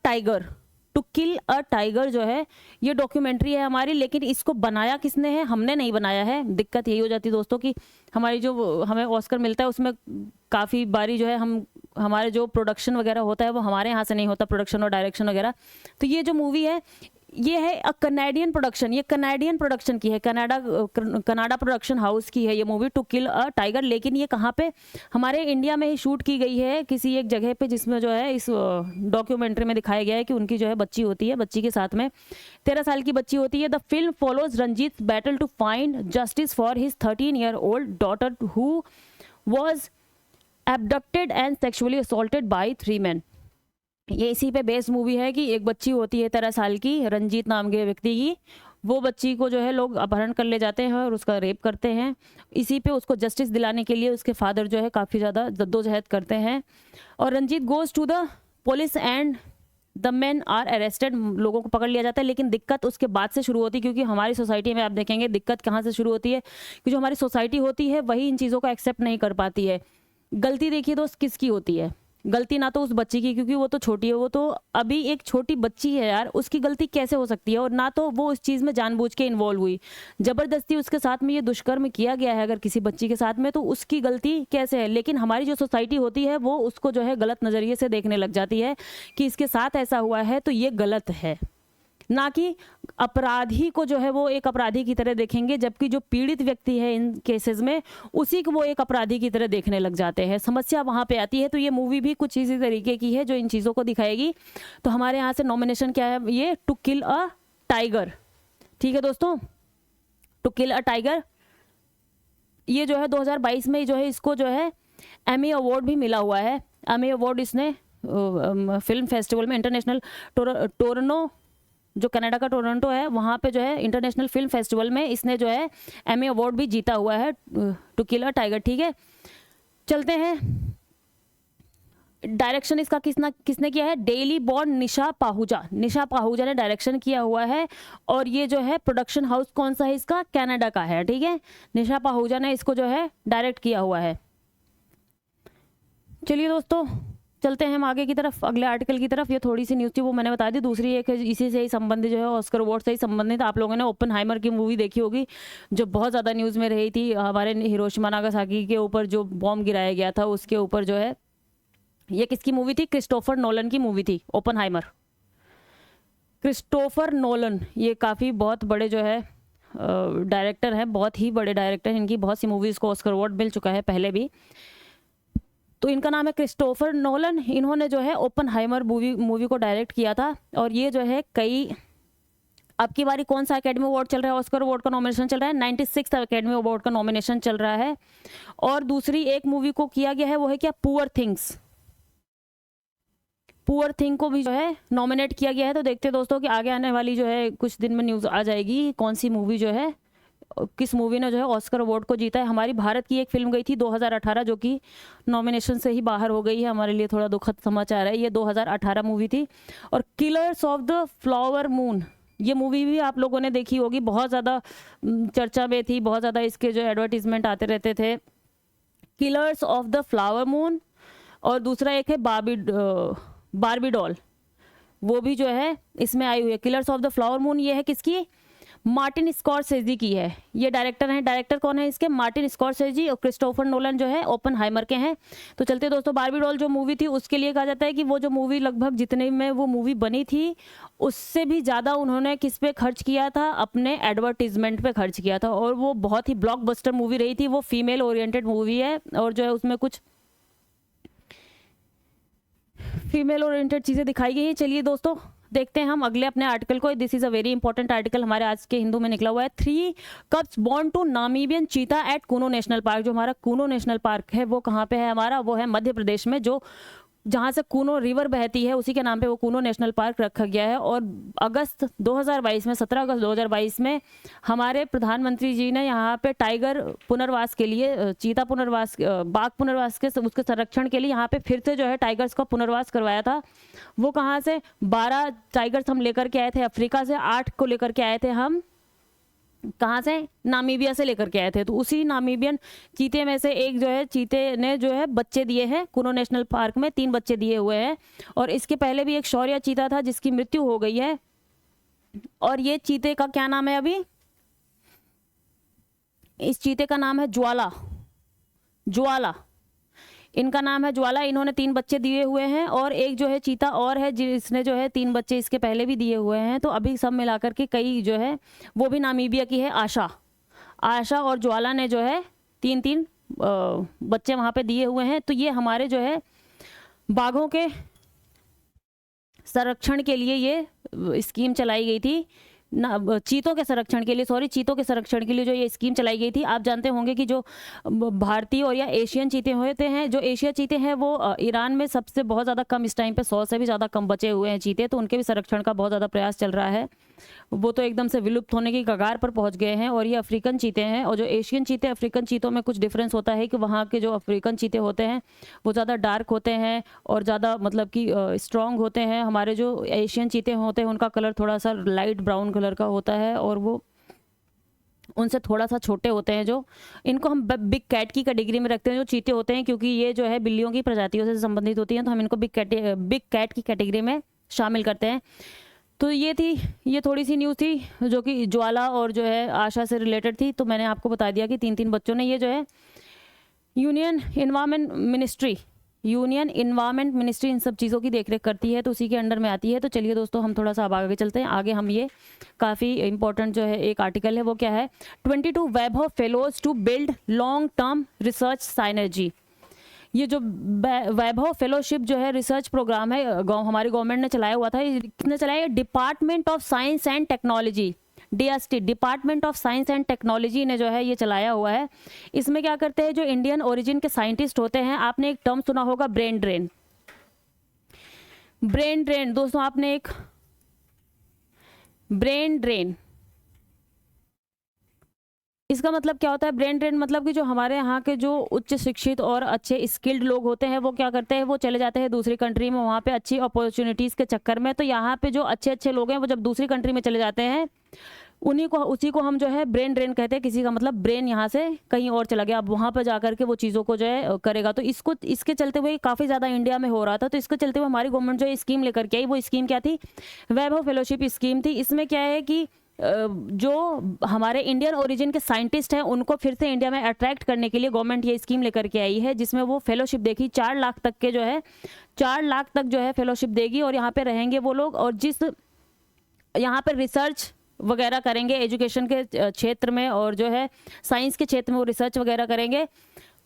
टाइगर जो है, ये डॉक्यूमेंट्री है हमारी। लेकिन इसको बनाया किसने है, हमने नहीं बनाया है। दिक्कत यही हो जाती है दोस्तों कि हमारी जो हमें ऑस्कर मिलता है उसमें काफ़ी बारी जो है हमारे जो प्रोडक्शन वगैरह होता है वो हमारे यहाँ से नहीं होता, प्रोडक्शन और डायरेक्शन वगैरह। तो ये जो मूवी है ये है अ कनाडियन प्रोडक्शन, ये कनाडियन प्रोडक्शन की है, कनाडा प्रोडक्शन हाउस की है ये movie to kill a tiger. लेकिन ये कहाँ पे, हमारे इंडिया में ही शूट की गई है किसी एक जगह पे, जिसमें जो है इस डॉक्यूमेंट्री में दिखाया गया है कि उनकी जो है बच्ची होती है, बच्ची के साथ में 13 साल की बच्ची होती है। The film follows Ranjit battle to find justice for his 13-year-old daughter who was abducted and sexually assaulted by 3 men। ये इसी पे बेस्ड मूवी है कि एक बच्ची होती है 13 साल की, रंजीत नाम के व्यक्ति की। वो बच्ची को जो है लोग अपहरण कर ले जाते हैं और उसका रेप करते हैं। इसी पे उसको जस्टिस दिलाने के लिए उसके फादर जो है काफ़ी ज़्यादा जद्दोजहद करते हैं। और Ranjit goes to the police and the men are arrested, लोगों को पकड़ लिया जाता है। लेकिन दिक्कत उसके बाद से शुरू होती है, क्योंकि हमारी सोसाइटी में आप देखेंगे दिक्कत कहाँ से शुरू होती है कि जो हमारी सोसाइटी होती है वही इन चीज़ों को एक्सेप्ट नहीं कर पाती है। गलती देखिए दोस्त किसकी होती है, गलती ना तो उस बच्ची की, क्योंकि वो तो छोटी है, वो तो अभी एक छोटी बच्ची है यार, उसकी गलती कैसे हो सकती है। और ना तो वो उस चीज़ में जानबूझ के इन्वॉल्व हुई, ज़बरदस्ती उसके साथ में ये दुष्कर्म किया गया है अगर किसी बच्ची के साथ में, तो उसकी गलती कैसे है। लेकिन हमारी जो सोसाइटी होती है वो उसको जो है गलत नज़रिए से देखने लग जाती है कि इसके साथ ऐसा हुआ है तो ये गलत है, ना कि अपराधी को जो है वो एक अपराधी की तरह देखेंगे, जबकि जो पीड़ित व्यक्ति है इन केसेस में उसी को वो एक अपराधी की तरह देखने लग जाते हैं। समस्या वहाँ पे आती है। तो ये मूवी भी कुछ इसी तरीके की है जो इन चीज़ों को दिखाएगी। तो हमारे यहाँ से नॉमिनेशन क्या है, ये टू किल अ टाइगर। ठीक है दोस्तों, टू किल अ टाइगर ये जो है 2022 में जो है इसको जो है एमी अवार्ड भी मिला हुआ है। एमी अवार्ड इसने फिल्म फेस्टिवल में, इंटरनेशनल टोरंटो, जो कनाडा का टोरंटो है वहाँ पे जो है इंटरनेशनल फिल्म फेस्टिवल में इसने जो है एमी अवार्ड भी जीता हुआ है टू किल अ टाइगर। ठीक है, चलते हैं। डायरेक्शन इसका किसने किया है, डेली बॉर्न निशा पाहुजा ने डायरेक्शन किया हुआ है। और ये जो है प्रोडक्शन हाउस कौन सा है इसका, कनाडा का है। ठीक है, निशा पाहुजा ने इसको जो है डायरेक्ट किया हुआ है। चलिए दोस्तों चलते हैं हम आगे की तरफ, अगले आर्टिकल की तरफ। ये थोड़ी सी न्यूज़ थी वो मैंने बता दी। दूसरी एक इसी से ही संबंधित जो है ऑस्कर अवार्ड से ही संबंधित, आप लोगों ने ओपनहाइमर की मूवी देखी होगी जो बहुत ज़्यादा न्यूज़ में रही थी। हमारे हिरोशिमा नागासाकी के ऊपर जो बॉम्ब गिराया गया था उसके ऊपर जो है, ये किसकी मूवी थी, क्रिस्टोफर नोलन की मूवी थी ओपनहाइमर। क्रिस्टोफर नोलन ये काफ़ी बहुत बड़े जो है डायरेक्टर हैं, बहुत ही बड़े डायरेक्टर, इनकी बहुत सी मूवीज़ को ऑस्कर अवार्ड मिल चुका है पहले भी। तो इनका नाम है क्रिस्टोफर नोलन। इन्होंने जो है ओपनहाइमर मूवी को डायरेक्ट किया था। और ये जो है कई, अब की बारी कौन सा एकेडमी अवार्ड चल रहा है, ऑस्कर अवार्ड का नॉमिनेशन चल रहा है, 96 एकेडमी अवार्ड का नॉमिनेशन चल रहा है। और दूसरी एक मूवी को किया गया है वो है क्या, पुअर थिंग को भी जो है नॉमिनेट किया गया है। तो देखते हैं दोस्तों कि आगे आने वाली जो है कुछ दिन में न्यूज़ आ जाएगी कौन सी मूवी जो है, किस मूवी ने जो है ऑस्कर अवार्ड को जीता है। हमारी भारत की एक फिल्म गई थी 2018 जो कि नॉमिनेशन से ही बाहर हो गई है, हमारे लिए थोड़ा दुखद समाचार है। ये 2018 मूवी थी। और killers of the flower moon ये मूवी भी आप लोगों ने देखी होगी, बहुत ज़्यादा चर्चा में थी, बहुत ज़्यादा इसके जो एडवर्टीजमेंट आते रहते थे। Killers of the flower moon. और दूसरा एक है बार्बी डॉल, वो भी जो है इसमें आई हुई है। Killers of the flower moon ये है किसकी, मार्टिन स्कॉर्सेज़ी की है। ये डायरेक्टर हैं, डायरेक्टर कौन है इसके, मार्टिन स्कॉर्सेज़ी। और क्रिस्टोफर नोलन जो है ओपनहाइमर के हैं। तो चलते दोस्तों, बार्बी डॉल जो मूवी थी उसके लिए कहा जाता है कि वो जो मूवी लगभग जितने में वो मूवी बनी थी उससे भी ज़्यादा उन्होंने किस पे खर्च किया था, अपने एडवर्टीजमेंट पे खर्च किया था। और वो बहुत ही ब्लॉकबस्टर मूवी रही थी। वो फीमेल ओरिएंटेड मूवी है और जो है उसमें कुछ फीमेल ओरिएंटेड चीज़ें दिखाई गई हैं। चलिए दोस्तों देखते हैं हम अगले अपने आर्टिकल को। This is a very important article हमारे आज के हिंदू में निकला हुआ है। 3 कप्स बॉर्न टू नामीबियन चीता एट कूनो नेशनल पार्क। जो हमारा कूनो नेशनल पार्क है वो कहाँ पे है हमारा, वो है मध्य प्रदेश में, जो जहाँ से कूनो रिवर बहती है उसी के नाम पे वो कूनो नेशनल पार्क रखा गया है। और अगस्त 2022 में 17 अगस्त 2022 में हमारे प्रधानमंत्री जी ने यहाँ पे टाइगर पुनर्वास के लिए, चीता पुनर्वास, बाघ पुनर्वास के उसके संरक्षण के लिए यहाँ पे फिर से जो है टाइगर्स का पुनर्वास करवाया था। वो कहाँ से 12 टाइगर्स हम लेकर के आए थे अफ्रीका से, 8 को लेकर के आए थे हम कहाँ से, नामीबिया से लेकर के आए थे। तो उसी नामीबियन चीते में से एक जो है चीते ने जो है बच्चे दिए हैं कुनो नेशनल पार्क में, 3 बच्चे दिए हुए हैं। और इसके पहले भी एक शौर्य चीता था जिसकी मृत्यु हो गई है। और ये चीते का क्या नाम है, अभी इस चीते का नाम है ज्वाला, ज्वाला इनका नाम है ज्वाला। इन्होंने 3 बच्चे दिए हुए हैं। और एक जो है चीता और है जिसने जो है 3 बच्चे इसके पहले भी दिए हुए हैं। तो अभी सब मिलाकर के कई जो है वो भी नामीबिया की है, आशा, आशा और ज्वाला ने जो है 3-3 बच्चे वहाँ पे दिए हुए हैं। तो ये हमारे जो है बाघों के संरक्षण के लिए ये स्कीम चलाई गई थी, चीतों के संरक्षण के लिए, चीतों के संरक्षण के लिए जो ये स्कीम चलाई गई थी। आप जानते होंगे कि जो भारतीय और या एशियन चीते होते हैं, जो एशिया चीते हैं वो ईरान में सबसे बहुत ज़्यादा कम, इस टाइम पे 100 से भी ज़्यादा कम बचे हुए हैं चीते। तो उनके भी संरक्षण का बहुत ज़्यादा प्रयास चल रहा है। वो तो एकदम से विलुप्त होने की कगार पर पहुंच गए हैं। और ये अफ्रीकन चीते हैं। और जो एशियन चीते, अफ्रीकन चीतों में कुछ डिफरेंस होता है कि वहाँ के जो अफ्रीकन चीते होते हैं वो ज़्यादा डार्क होते हैं और ज़्यादा मतलब कि स्ट्रॉन्ग होते हैं। हमारे जो एशियन चीते होते हैं उनका कलर थोड़ा सा लाइट ब्राउन कलर का होता है और वो उनसे थोड़ा सा छोटे होते हैं। जो इनको हम बिग कैट की कैटेगरी में रखते हैं, जो चीते होते हैं, क्योंकि ये जो है बिल्लियों की प्रजातियों से संबंधित होती हैं। तो हम इनको बिग कैट की कैटेगरी में शामिल करते हैं। तो ये थोड़ी सी न्यूज़ थी जो कि ज्वाला और जो है आशा से रिलेटेड थी। तो मैंने आपको बता दिया कि 3-3 बच्चों ने, ये जो है यूनियन इन्वायरमेंट मिनिस्ट्री इन सब चीज़ों की देखरेख करती है, तो उसी के अंडर में आती है। तो चलिए दोस्तों, हम थोड़ा सा अब आगे चलते हैं। आगे हम ये काफ़ी इंपॉर्टेंट जो है एक आर्टिकल है, वो क्या है, 22 Vaibhav fellows to build long term research synergy. ये जो वैभव फेलोशिप जो है रिसर्च प्रोग्राम है, हमारी गवर्नमेंट ने चलाया हुआ था। किसने चलाया? Department of science and technology, DST, department of science and technology ने जो है ये चलाया हुआ है। इसमें क्या करते हैं, जो इंडियन ओरिजिन के साइंटिस्ट होते हैं, आपने एक टर्म सुना होगा, ब्रेन ड्रेन। ब्रेन ड्रेन दोस्तों, आपने एक ब्रेन ड्रेन, इसका मतलब क्या होता है? ब्रेन ड्रेन मतलब कि जो हमारे यहाँ के जो उच्च शिक्षित और अच्छे स्किल्ड लोग होते हैं वो क्या करते हैं, वो चले जाते हैं दूसरी कंट्री में, वहाँ पे अच्छी अपॉर्चुनिटीज़ के चक्कर में। तो यहाँ पे जो अच्छे अच्छे लोग हैं वो जब दूसरी कंट्री में चले जाते हैं, उसी को हम जो है ब्रेन ड्रेन कहते हैं। किसी का मतलब ब्रेन यहाँ से कहीं और चला गया, अब वहाँ पर जाकर के वो चीज़ों को जो है करेगा। तो इसके चलते हुए काफ़ी ज़्यादा इंडिया में हो रहा था। तो इसके चलते हुए हमारी गवर्नमेंट जो स्कीम लेकर के आई, वो स्कीम क्या थी? वैभव फेलोशिप स्कीम थी। इसमें क्या है कि जो हमारे इंडियन ओरिजिन के साइंटिस्ट हैं उनको फिर से इंडिया में अट्रैक्ट करने के लिए गवर्नमेंट ये स्कीम लेकर के आई है, जिसमें वो फेलोशिप देगी 4 लाख तक के, जो है 4 लाख तक जो है फेलोशिप देगी। और यहाँ पे रहेंगे वो लोग, और जिस यहाँ पे रिसर्च वगैरह करेंगे एजुकेशन के क्षेत्र में और जो है साइंस के क्षेत्र में वो रिसर्च वगैरह करेंगे।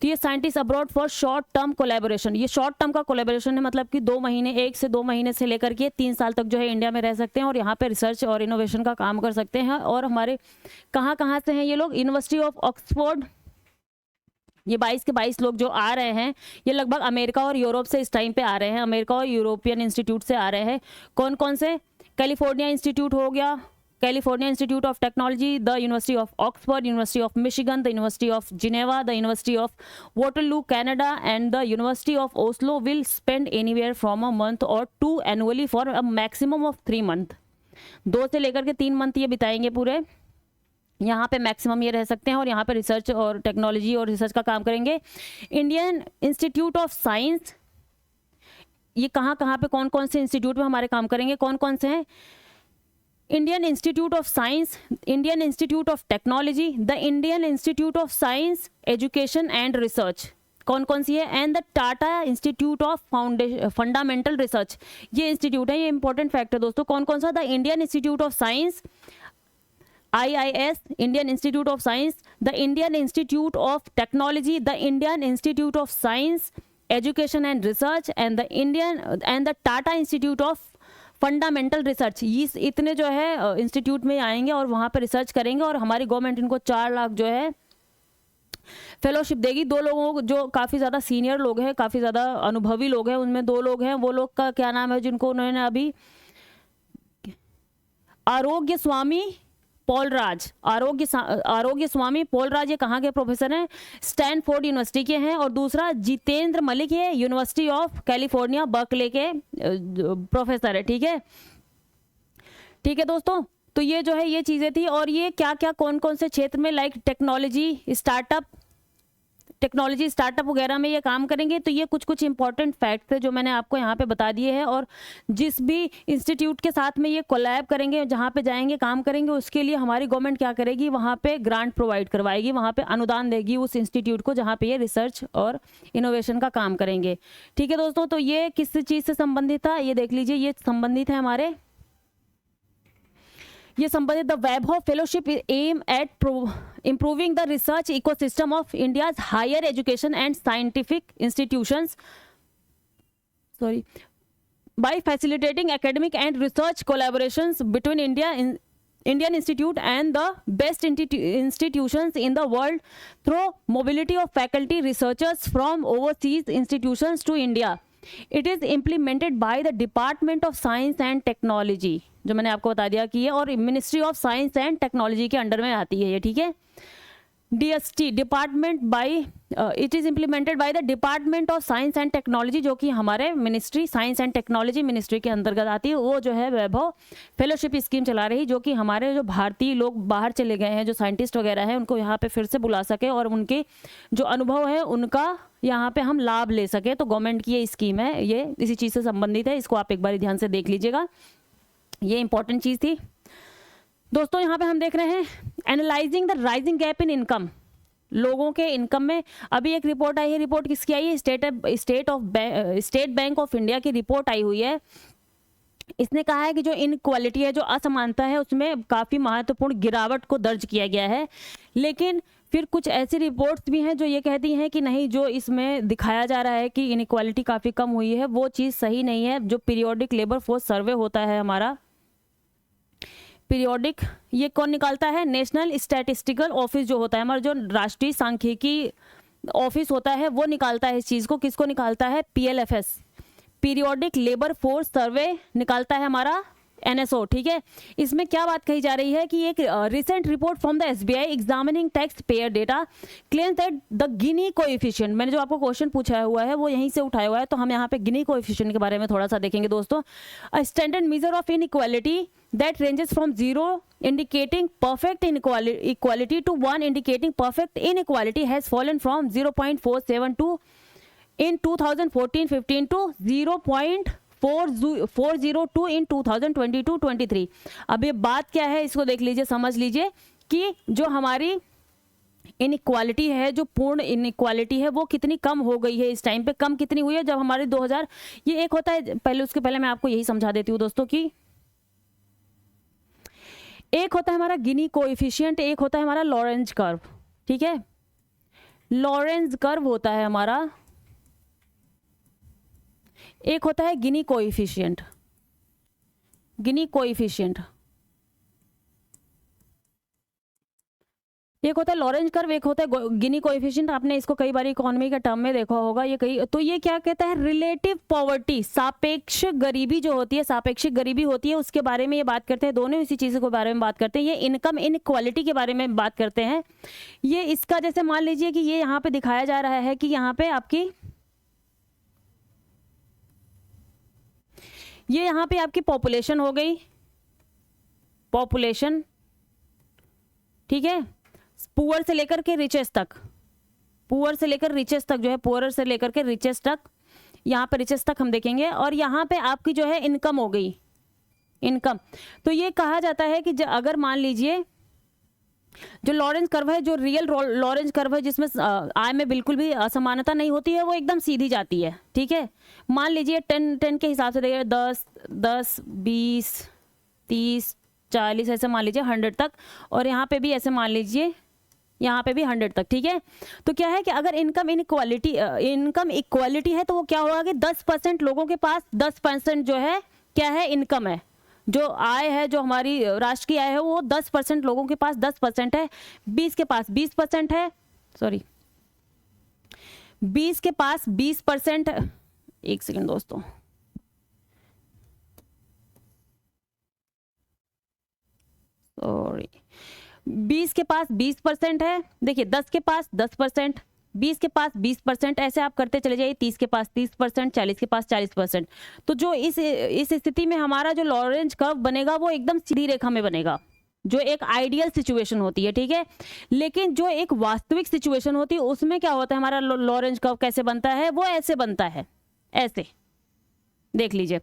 तो ये scientist abroad for short term collaboration, ये शॉर्ट टर्म का कोलैबोरेशन है, मतलब कि 2 महीने, 1 से 2 महीने से लेकर के 3 साल तक जो है इंडिया में रह सकते हैं और यहाँ पे रिसर्च और इनोवेशन का काम कर सकते हैं। और हमारे कहाँ से हैं ये लोग? यूनिवर्सिटी ऑफ ऑक्सफोर्ड, ये 22 के 22 लोग जो आ रहे हैं, ये लगभग अमेरिका और यूरोप से इस टाइम पे आ रहे हैं, अमेरिका और यूरोपियन इंस्टीट्यूट से आ रहे हैं। कौन कौन से? कैलिफोर्निया इंस्टीट्यूट हो गया, California institute of technology, the university of Oxford, university of Michigan, the university of Geneva, the university of Waterloo Canada and the university of Oslo will spend anywhere from a month और 2 annually for a maximum of 3 month. 2 से लेकर के 3 month ये बिताएंगे पूरे, यहाँ पे maximum ये रह सकते हैं और यहाँ पे रिसर्च और टेक्नोलॉजी और रिसर्च का काम करेंगे। इंडियन इंस्टीट्यूट ऑफ साइंस, ये कहाँ पे कौन से इंस्टीट्यूट में हमारे काम करेंगे, कौन से हैं? Indian institute of science, Indian institute of technology, the Indian institute of science education and research, कौन सी है? And the Tata institute of fundamental research, ये इंस्टीट्यूट है। ये इंपॉर्टेंट फैक्ट है दोस्तों। कौन सा? The Indian institute of science, IIS, Indian institute of science, the Indian institute of technology, the Indian institute of science education and research and the Tata institute of fundamental research. ये इतने जो है institute में आएंगे और वहाँ पर रिसर्च करेंगे और हमारी गवर्नमेंट इनको 4 लाख जो है फेलोशिप देगी। 2 लोगों को जो काफ़ी ज़्यादा सीनियर लोग हैं, काफ़ी ज़्यादा अनुभवी लोग हैं, उनमें 2 लोग हैं। वो लोग का क्या नाम है जिनको उन्होंने अभी, आरोग्य स्वामी पॉलराज, आरोग्य स्वामी पॉलराज, ये कहाँ के प्रोफेसर हैं? स्टैनफोर्ड यूनिवर्सिटी के हैं। और दूसरा जितेंद्र मलिक, ये यूनिवर्सिटी ऑफ कैलिफोर्निया बर्कले के प्रोफेसर है। ठीक है, ठीक है दोस्तों, तो ये जो है ये चीज़ें थी। और ये क्या क्या कौन कौन से क्षेत्र में, लाइक टेक्नोलॉजी स्टार्टअप वगैरह में ये काम करेंगे। तो ये कुछ कुछ इंपॉर्टेंट फैक्ट थे जो मैंने आपको यहाँ पे बता दिए हैं। और जिस भी इंस्टीट्यूट के साथ में ये कोलैब करेंगे, जहाँ पे जाएंगे काम करेंगे, उसके लिए हमारी गवर्नमेंट क्या करेगी, वहाँ पे ग्रांट प्रोवाइड करवाएगी, वहाँ पे अनुदान देगी उस इंस्टीट्यूट को जहाँ पे ये रिसर्च और इनोवेशन का काम करेंगे। ठीक है दोस्तों, तो ये किस चीज़ से संबंधित था, ये देख लीजिए। ये संबंधित है हमारे, ये संबंधित the Vaibhav fellowship aim at improving the research ecosystem of India's higher education and scientific institutions, by facilitating academic and research collaborations between Indian institute and the best institutions in the world through mobility of faculty researchers from overseas institutions to India. It is implemented by the Department of Science and Technology, जो मैंने आपको बता दिया कि ये, और ministry of science and technology के under में आती है ये। ठीक है, DST department by, it is implemented by the department of science and technology, जो कि हमारे ministry science and technology ministry के अंतर्गत आती है। वो जो है वैभव फेलोशिप स्कीम चला रही, जो कि हमारे जो भारतीय लोग बाहर चले गए हैं, जो साइंटिस्ट वगैरह हैं, उनको यहाँ पे फिर से बुला सके और उनके जो अनुभव है उनका यहाँ पे हम लाभ ले सके। तो गवर्नमेंट की ये स्कीम है, ये इसी चीज़ से संबंधित है। इसको आप एक बार ध्यान से देख लीजिएगा, ये इंपॉर्टेंट चीज़ थी दोस्तों। यहाँ पे हम देख रहे हैं analysing the rising gap in income, लोगों के इनकम में। अभी एक रिपोर्ट आई है, रिपोर्ट किसकी आई है? स्टेट बैंक ऑफ इंडिया की रिपोर्ट आई हुई है। इसने कहा है कि जो इनक्वालिटी है, जो असमानता है, उसमें काफ़ी महत्वपूर्ण गिरावट को दर्ज किया गया है। लेकिन फिर कुछ ऐसी रिपोर्ट्स भी हैं जो ये कहती हैं कि नहीं, जो इसमें दिखाया जा रहा है कि इनक्वालिटी काफ़ी कम हुई है, वो चीज़ सही नहीं है। जो पीरियोडिक लेबर फोर्स सर्वे होता है हमारा, पीरियोडिक, ये कौन निकालता है? नेशनल स्टैटिस्टिकल ऑफिस जो होता है हमारा, जो राष्ट्रीय सांख्यिकी ऑफिस होता है, वो निकालता है इस चीज़ को। किसको निकालता है? PLFS, periodic labour force survey निकालता है हमारा NSO। ठीक है, इसमें क्या बात कही जा रही है कि एक recent report from the SBI examining tax payer data claims that the Gini coefficient, मैंने जो आपको क्वेश्चन पूछा हुआ है वो यहीं से उठाया हुआ है, तो हम यहाँ पे गिनी कोएफिशिएंट के बारे में थोड़ा सा देखेंगे दोस्तों। A standard measure of inequality that ranges from 0 indicating perfect equality to 1 indicating perfect inequality has fallen from 0.472 in 2014-15 to 0.402 in 2022-23। अब ये बात क्या है, इसको देख लीजिए, समझ लीजिए कि जो हमारी इनइक्वालिटी है, जो पूर्ण इनइक्वालिटी है, वो कितनी कम हो गई है इस टाइम पे। कम कितनी हुई है? जब हमारे 2000, ये एक होता है, पहले उसके पहले मैं आपको यही समझा देती हूँ दोस्तों कि एक होता है हमारा गिनी कोएफिशिएंट, एक होता है हमारा लॉरेंज कर्व। ठीक है, लॉरेंज कर्व होता है हमारा, एक होता है गिनी कोएफिशिएंट। गिनी कोएफिशिएंट एक होता है लॉरेंज कर्व, एक होता है गिनी कोएफिशिएंट। आपने इसको कई बार इकोनॉमी के टर्म में देखा होगा। ये कई, तो ये क्या कहता है? रिलेटिव पॉवर्टी, सापेक्ष गरीबी जो होती है, सापेक्षिक गरीबी होती है, उसके बारे में ये बात करते हैं। दोनों इसी चीज़ के बारे में बात करते हैं। ये इनकम इनक्वालिटी के बारे में बात करते हैं। ये इसका जैसे मान लीजिए कि ये यहाँ पे दिखाया जा रहा है कि यहाँ पे आपकी, ये यहाँ पे आपकी पॉपुलेशन हो गई, पॉपुलेशन। ठीक है, पुअर से लेकर के रिचेस्ट तक, पुअर से लेकर रिचेस्ट तक जो है, पुअर से लेकर के रिचेस्ट तक, यहाँ पे रिचेस्ट तक हम देखेंगे। और यहाँ पे आपकी जो है इनकम हो गई, इनकम। तो ये कहा जाता है कि अगर मान लीजिए जो लॉरेंज कर्व है, जो रियल लॉरेंज कर्व है, जिसमें आय में बिल्कुल भी असमानता नहीं होती है, वो एकदम सीधी जाती है। ठीक है, मान लीजिए 10 के हिसाब से देखिए, 10, 20, 30, 40, ऐसे मान लीजिए 100 तक, और यहाँ पे भी ऐसे मान लीजिए, यहाँ पे भी 100 तक। ठीक है, तो क्या है कि अगर इनकम इक्वालिटी है, तो वो क्या होगा कि 10% लोगों के पास 10% जो है क्या है? इनकम है। जो आय है, जो हमारी राष्ट्र की आय है, वो 10% लोगों के पास 10% है, 20 के पास 20% है, सॉरी 20 के पास 20%, एक सेकेंड दोस्तों, सॉरी, 20 के पास 20% है, देखिए 10 के पास 10%, 20 के पास 20%, ऐसे आप करते चले जाइए, 30 के पास 30%, 40 के पास 40%। तो जो इस स्थिति में हमारा जो लॉरेंज कर्व बनेगा वो एकदम सीधी रेखा में बनेगा, जो एक आइडियल सिचुएशन होती है, ठीक है। लेकिन जो एक वास्तविक सिचुएशन होती है उसमें क्या होता है, हमारा लॉरेंज कर्व कैसे बनता है, वो ऐसे बनता है, ऐसे देख लीजिए।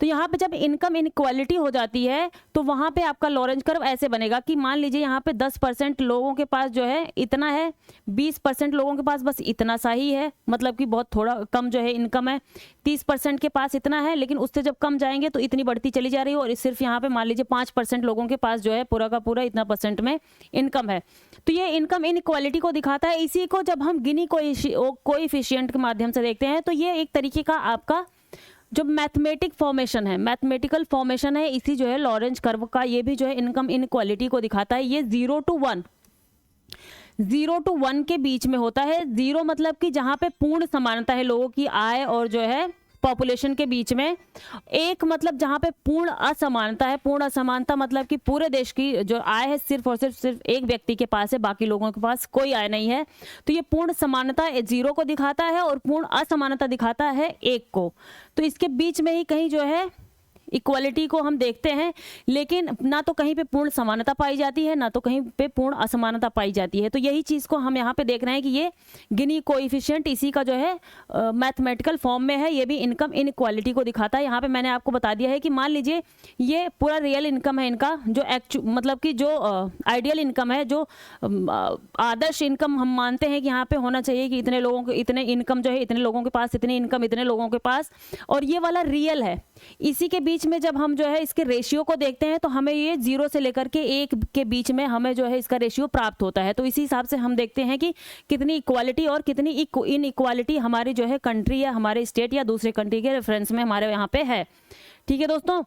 तो यहाँ पे जब इनकम इनक्वालिटी हो जाती है तो वहाँ पे आपका लॉरेंज कर्व ऐसे बनेगा कि मान लीजिए यहाँ पे 10% लोगों के पास जो है इतना है, 20% लोगों के पास बस इतना सा ही है, मतलब कि बहुत थोड़ा कम जो है इनकम है, 30% के पास इतना है, लेकिन उससे जब कम जाएंगे तो इतनी बढ़ती चली जा रही है, और सिर्फ यहाँ पे मान लीजिए 5% लोगों के पास जो है पूरा का पूरा इतना परसेंट में इनकम है। तो ये इनकम इनक्वालिटी को दिखाता है। इसी को जब हम गिनी कोएफिशिएंट के माध्यम से देखते हैं तो ये एक तरीके का आपका जो मैथमेटिक फॉर्मेशन है, मैथमेटिकल फॉर्मेशन है, इसी जो है लॉरेंज कर्व का, ये भी जो है इनकम इनक्वालिटी को दिखाता है। ये 0 to 1 के बीच में होता है। 0 मतलब कि जहाँ पे पूर्ण समानता है लोगों की आय और जो है पॉपुलेशन के बीच में। 1 मतलब जहाँ पे पूर्ण असमानता है। पूर्ण असमानता मतलब कि पूरे देश की जो आय है सिर्फ और सिर्फ एक व्यक्ति के पास है, बाकी लोगों के पास कोई आय नहीं है। तो ये पूर्ण समानता 0 को दिखाता है और पूर्ण असमानता दिखाता है 1 को। तो इसके बीच में ही कहीं जो है इक्वालिटी को हम देखते हैं, लेकिन ना तो कहीं पे पूर्ण समानता पाई जाती है, ना तो कहीं पे पूर्ण असमानता पाई जाती है। तो यही चीज़ को हम यहाँ पे देख रहे हैं कि ये गिनी कोएफिशिएंट इसी का जो है मैथमेटिकल फॉर्म में है। ये भी इनकम इनक्वालिटी को दिखाता है। यहाँ पे मैंने आपको बता दिया है कि मान लीजिए ये पूरा रियल इनकम है इनका, जो मतलब कि जो आइडियल इनकम है, जो आदर्श इनकम हम मानते हैं कि यहाँ पे होना चाहिए कि इतने लोगों को इतने इनकम जो है, इतने लोगों के पास इतनी इनकम, इतने लोगों के पास, और ये वाला रियल है। इसी के बीच में जब हम जो है इसके रेशियो को देखते हैं तो हमें ये 0 से लेकर के 1 के बीच में हमें जो है इसका रेशियो प्राप्त होता है। तो इसी हिसाब से हम देखते हैं कि कितनी इक्वालिटी और कितनी इनइक्वालिटी हमारी जो है कंट्री या हमारे स्टेट या दूसरे कंट्री के रेफरेंस में हमारे यहाँ पे है। ठीक है दोस्तों,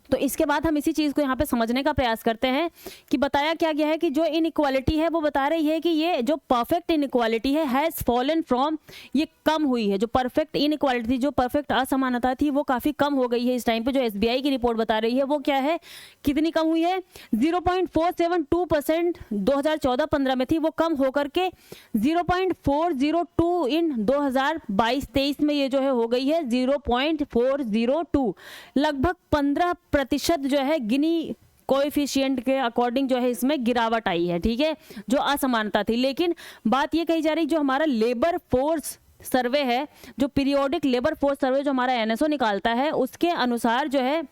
तो इसके बाद हम इसी चीज़ को यहाँ पे समझने का प्रयास करते हैं कि बताया क्या गया है कि जो इनइक्वालिटी है वो बता रही है कि ये जो परफेक्ट इनइक्वालिटी है हैज़ फॉलन फ्रॉम, ये कम हुई है। जो परफेक्ट इनइक्वालिटी थी, जो परफेक्ट असमानता थी, वो काफ़ी कम हो गई है इस टाइम पे। जो SBI की रिपोर्ट बता रही है वो क्या है, कितनी कम हुई है, 0.472% 2014-15 में थी, वो कम होकर के 0.402 इन 2022-23 में ये जो है हो गई है 0.402। लगभग 15% जो है गिनी कोएफिशिएंट के अकॉर्डिंग जो है इसमें गिरावट आई है। ठीक है, जो असमानता थी। लेकिन बात ये कही जा रही, जो हमारा लेबर फोर्स सर्वे है, जो पीरियोडिक लेबर फोर्स सर्वे जो हमारा NSO निकालता है, उसके अनुसार जो है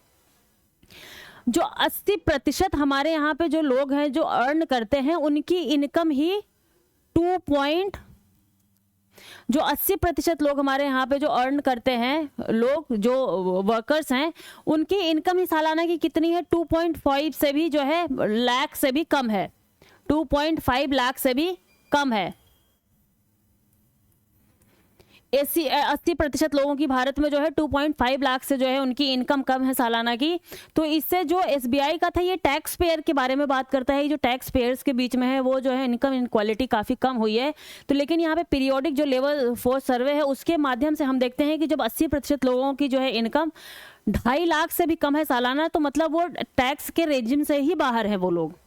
जो 80% हमारे यहाँ पे जो लोग हैं जो अर्न करते हैं, उनकी इनकम ही 80% लोग हमारे यहाँ पे जो अर्न करते हैं, लोग जो वर्कर्स हैं, उनकी इनकम ही सालाना की कितनी है, 2.5 से भी जो है लाख से भी कम है, 2.5 लाख से भी कम है। 80% लोगों की भारत में जो है 2.5 लाख से जो है उनकी इनकम कम है सालाना की। तो इससे जो SBI का था, ये टैक्स पेयर के बारे में बात करता है, जो टैक्स पेयर्स के बीच में है वो जो है इनकम इनक्वालिटी काफ़ी कम हुई है। तो लेकिन यहाँ पे पीरियोडिक जो लेबर फोर्स सर्वे है उसके माध्यम से हम देखते हैं कि जब 80% लोगों की जो है इनकम 2.5 लाख से भी कम है सालाना, तो मतलब वो टैक्स के रेजिम से ही बाहर है। वो लोग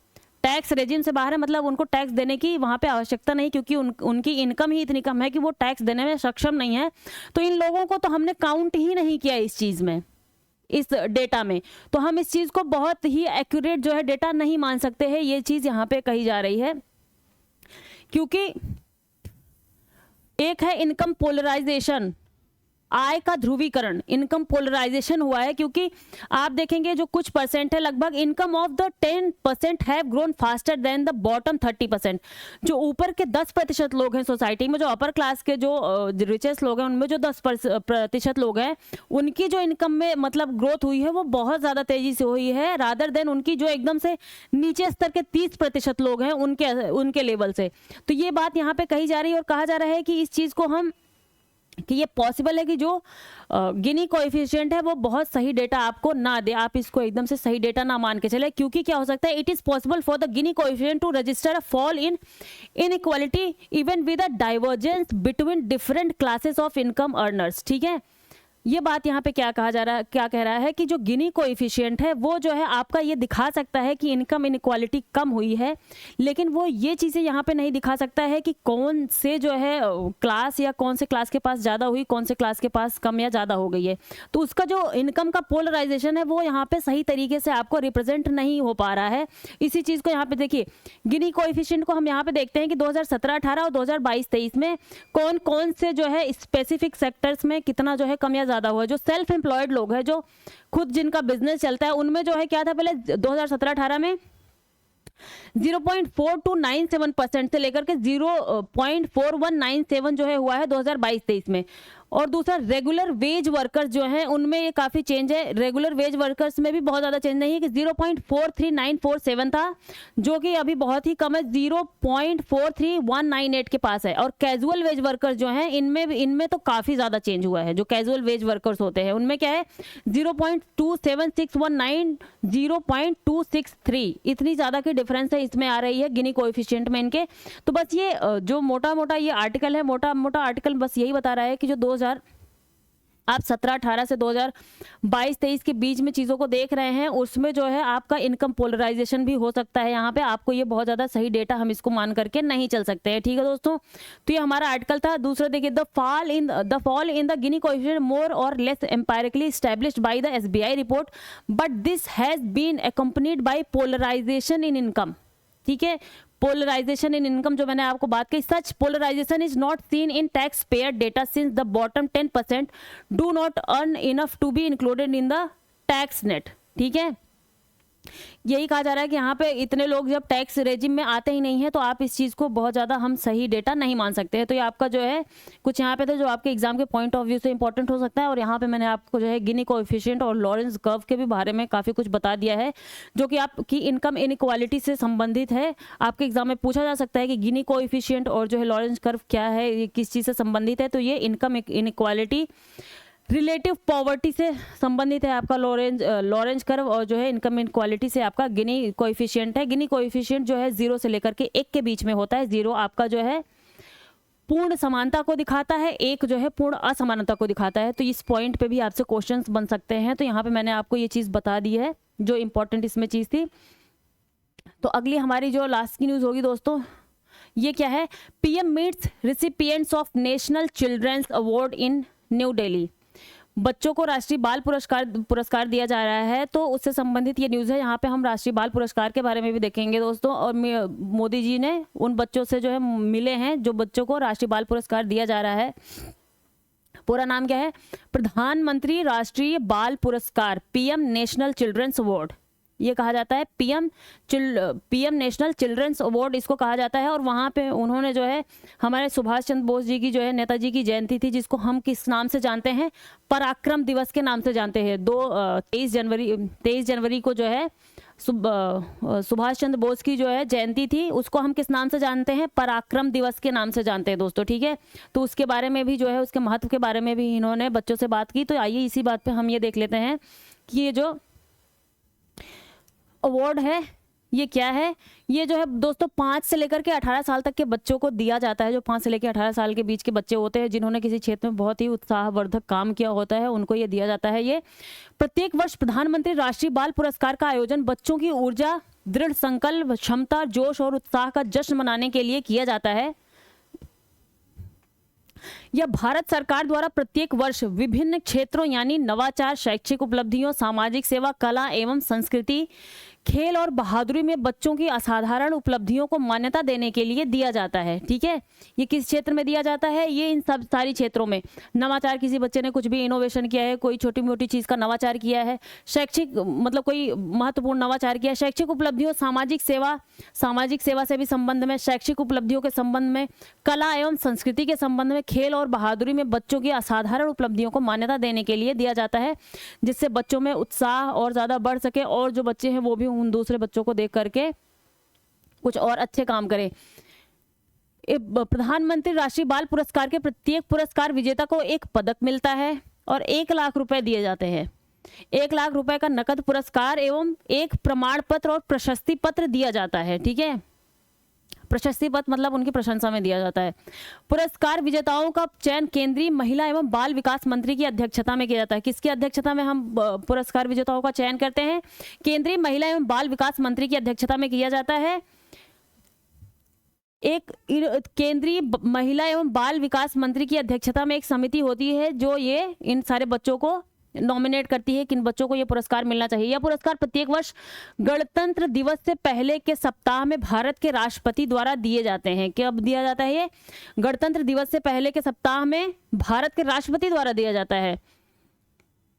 टैक्स रेजिम से बाहर है, मतलब उनको टैक्स देने की वहाँ पे आवश्यकता नहीं, क्योंकि उनकी इनकम ही इतनी कम है कि वो टैक्स देने में सक्षम नहीं है। तो इन लोगों को तो हमने काउंट ही नहीं किया इस चीज़ में, इस डेटा में। तो हम इस चीज़ को बहुत ही एक्यूरेट जो है डेटा नहीं मान सकते हैं, ये चीज़ यहाँ पे कही जा रही है। क्योंकि एक है इनकम पोलराइजेशन, आय का ध्रुवीकरण, इनकम पोलराइजेशन हुआ है। क्योंकि आप देखेंगे जो कुछ परसेंट है, लगभग income of the 10% have grown faster than the bottom 30%। जो ऊपर के 10% लोग हैं सोसाइटी में, जो अपर क्लास के जो रिचेस्ट लोग हैं, उनमें जो 10% लोग हैं, उनकी जो इनकम में मतलब ग्रोथ हुई है वो बहुत ज़्यादा तेज़ी से हुई है, रादर देन उनकी जो एकदम से नीचे स्तर के 30% लोग हैं उनके लेवल से। तो ये बात यहाँ पे कही जा रही है और कहा जा रहा है कि इस चीज़ को हम कि ये पॉसिबल है कि जो गिनी कोएफिशिएंट है वो बहुत सही डेटा आपको ना दे, आप इसको एकदम से सही डेटा ना मान के चले, क्योंकि क्या हो सकता है, it is possible for the Gini coefficient to register a fall in inequality even with a divergence between different classes of income earners. ठीक है, ये बात यहाँ पे क्या कहा जा रहा है, क्या कह रहा है कि जो गिनी कोएफिशिएंट है वो जो है आपका ये दिखा सकता है कि इनकम इनइक्वालिटी कम हुई है, लेकिन वो ये चीज़ें यहाँ पे नहीं दिखा सकता है कि कौन से जो है क्लास या कौन से क्लास के पास ज़्यादा हुई, कौन से क्लास के पास कम या ज़्यादा हो गई है। तो उसका जो इनकम का पोलराइजेशन है वो यहाँ पे सही तरीके से आपको रिप्रेजेंट नहीं हो पा रहा है। इसी चीज़ को यहाँ पे देखिए, गिनी कोएफिशिएंट को हम यहाँ पे देखते हैं कि 2017-18 और 2022-23 में कौन कौन से जो है स्पेसिफिक सेक्टर्स में कितना जो है कम या ज़्यादा हुआ है। जो सेल्फ एम्प्लॉयड लोग हैं, जो खुद जिनका बिजनेस चलता है, उनमें जो है क्या था, पहले 2017-18 में 0.4297% से लेकर के 0.4197 जो है हुआ है 2022-23 में। और दूसरा रेगुलर वेज वर्कर्स जो हैं उनमें ये काफ़ी चेंज है, रेगुलर वेज वर्कर्स में भी बहुत ज़्यादा चेंज नहीं है कि 0.43947 था, जो कि अभी बहुत ही कम है, 0.43198 के पास है। और कैजुअल वेज वर्कर्स जो हैं इनमें तो काफ़ी ज़्यादा चेंज हुआ है। जो कैजुअल वेज वर्कर्स होते हैं उनमें क्या है, 0.27619 0.263, इतनी ज़्यादा की डिफरेंस है इसमें आ रही है गिनी कोएफिशिएंट में इनके। तो बस ये जो मोटा मोटा ये आर्टिकल है, मोटा मोटा आर्टिकल बस यही बता रहा है कि जो आप 17-18 से 2022-23 के बीच में चीज़ों को देख रहे हैं, उसमें जो है आपका इनकम पोलराइजेशन भी हो सकता है। यहाँ पे आपको ये बहुत ज़्यादा सही डेटा हम इसको मान करके नहीं चल सकते हैं। ठीक है दोस्तों, तो ये हमारा आर्टिकल था। दूसरा देखिए, the fall in the Gini coefficient more or less empirically established by the SBI report, but this has been accompanied by polarisation in income. ठीक है, पोलराइजेशन इन इनकम जो मैंने आपको बात की, such polarisation is not seen in taxpayer data since the bottom 10% do not earn enough to be included in the tax net. ठीक है, यही कहा जा रहा है कि यहाँ पे इतने लोग जब टैक्स रेजिम में आते ही नहीं है, तो आप इस चीज़ को बहुत ज़्यादा हम सही डेटा नहीं मान सकते हैं। तो ये आपका जो है कुछ यहाँ पे था जो आपके एग्जाम के पॉइंट ऑफ व्यू से इंपॉर्टेंट हो सकता है। और यहाँ पे मैंने आपको जो है गिनी कोएफिशिएंट और लॉरेंस कर्व के भी बारे में काफ़ी कुछ बता दिया है, जो कि आपकी इनकम इनइक्वालिटी से संबंधित है। आपके एग्जाम में पूछा जा सकता है कि गिनी कोएफिशिएंट और जो है लॉरेंस कर्व क्या है, ये किस चीज़ से संबंधित है। तो ये इनकम इनइक्वालिटी रिलेटिव पॉवर्टी से संबंधित है आपका लॉरेंज कर्व, और जो है इनकम इनक्वालिटी से आपका गिनी कोएफिशिएंट है। गिनी कोएफिशिएंट जो है 0 से लेकर के 1 के बीच में होता है। 0 आपका जो है पूर्ण समानता को दिखाता है, 1 जो है पूर्ण असमानता को दिखाता है। तो इस पॉइंट पे भी आपसे क्वेश्चंस बन सकते हैं। तो यहाँ पे मैंने आपको ये चीज़ बता दी है जो इंपॉर्टेंट इसमें चीज़ थी। तो अगली हमारी जो लास्ट की न्यूज़ होगी दोस्तों, ये क्या है, PM meets recipients of national children's award in New Delhi. बच्चों को राष्ट्रीय बाल पुरस्कार दिया जा रहा है, तो उससे संबंधित ये न्यूज़ है। यहाँ पे हम राष्ट्रीय बाल पुरस्कार के बारे में भी देखेंगे दोस्तों। और मोदी जी ने उन बच्चों से जो है मिले हैं जो बच्चों को राष्ट्रीय बाल पुरस्कार दिया जा रहा है। पूरा नाम क्या है, प्रधानमंत्री राष्ट्रीय बाल पुरस्कार, PM नेशनल चिल्ड्रंस अवार्ड ये कहा जाता है। PM नेशनल चिल्ड्रंस अवार्ड इसको कहा जाता है। और वहाँ पे उन्होंने जो है हमारे सुभाष चंद्र बोस जी की जो है नेताजी की जयंती थी, जिसको हम किस नाम से जानते हैं, पराक्रम दिवस के नाम से जानते हैं। 23 जनवरी को जो है सुभाष चंद्र बोस की जो है जयंती थी, उसको हम किस नाम से जानते हैं, पराक्रम दिवस के नाम से जानते हैं दोस्तों। ठीक है, तो उसके बारे में भी जो है, उसके महत्व के बारे में भी इन्होंने बच्चों से बात की। तो आइए इसी बात पे हम ये देख लेते हैं कि ये जो अवार्ड है ये क्या है। ये जो है दोस्तों 5 से लेकर के 18 साल तक के बच्चों को दिया जाता है। जो 5 से लेकर 18 साल के बीच के बच्चे होते हैं, जिन्होंने किसी क्षेत्र में बहुत ही उत्साहवर्धक काम किया होता है, उनको ये दिया जाता है। ये प्रत्येक वर्ष प्रधानमंत्री राष्ट्रीय बाल पुरस्कार का आयोजन बच्चों की ऊर्जा, दृढ़ संकल्प, क्षमता, जोश और उत्साह का जश्न मनाने के लिए किया जाता है। यह भारत सरकार द्वारा प्रत्येक वर्ष विभिन्न क्षेत्रों यानी नवाचार, शैक्षिक उपलब्धियों, सामाजिक सेवा, कला एवं संस्कृति, खेल और बहादुरी में बच्चों की असाधारण उपलब्धियों को मान्यता देने के लिए दिया जाता है। ठीक है, ये किस क्षेत्र में दिया जाता है, ये इन सब सारी क्षेत्रों में। नवाचार, किसी बच्चे ने कुछ भी इनोवेशन किया है, कोई छोटी मोटी चीज़ का नवाचार किया है, शैक्षिक मतलब कोई महत्वपूर्ण नवाचार किया है, शैक्षिक उपलब्धियों, सामाजिक सेवा से भी संबंध में, शैक्षिक उपलब्धियों के संबंध में, कला एवं संस्कृति के संबंध में, खेल और बहादुरी में बच्चों की असाधारण उपलब्धियों को मान्यता देने के लिए दिया जाता है, जिससे बच्चों में उत्साह और ज़्यादा बढ़ सके और जो बच्चे हैं वो भी उन दूसरे बच्चों को देख करके कुछ और अच्छे काम करें। प्रधानमंत्री राष्ट्रीय बाल पुरस्कार के प्रत्येक पुरस्कार विजेता को एक पदक मिलता है और 1 लाख रुपए दिए जाते हैं। 1 लाख रुपए का नकद पुरस्कार एवं एक प्रमाण पत्र और प्रशस्ति पत्र दिया जाता है। ठीक है, प्रशस्ति पत्र मतलब उनकी प्रशंसा में दिया जाता है। पुरस्कार विजेताओं का चयन केंद्रीय महिला एवं बाल विकास मंत्री की अध्यक्षता में किया जाता है। किसकी अध्यक्षता में हम पुरस्कार विजेताओं का चयन करते हैं? केंद्रीय महिला एवं बाल विकास मंत्री की अध्यक्षता में किया जाता है। एक केंद्रीय महिला एवं बाल विकास मंत्री की अध्यक्षता में एक समिति होती है जो ये इन सारे बच्चों को नॉमिनेट करती है, किन बच्चों को ये पुरस्कार मिलना चाहिए। यह पुरस्कार प्रत्येक वर्ष गणतंत्र दिवस से पहले के सप्ताह में भारत के राष्ट्रपति द्वारा दिए जाते हैं। कब दिया जाता है? ये गणतंत्र दिवस से पहले के सप्ताह में भारत के राष्ट्रपति द्वारा दिया जाता है।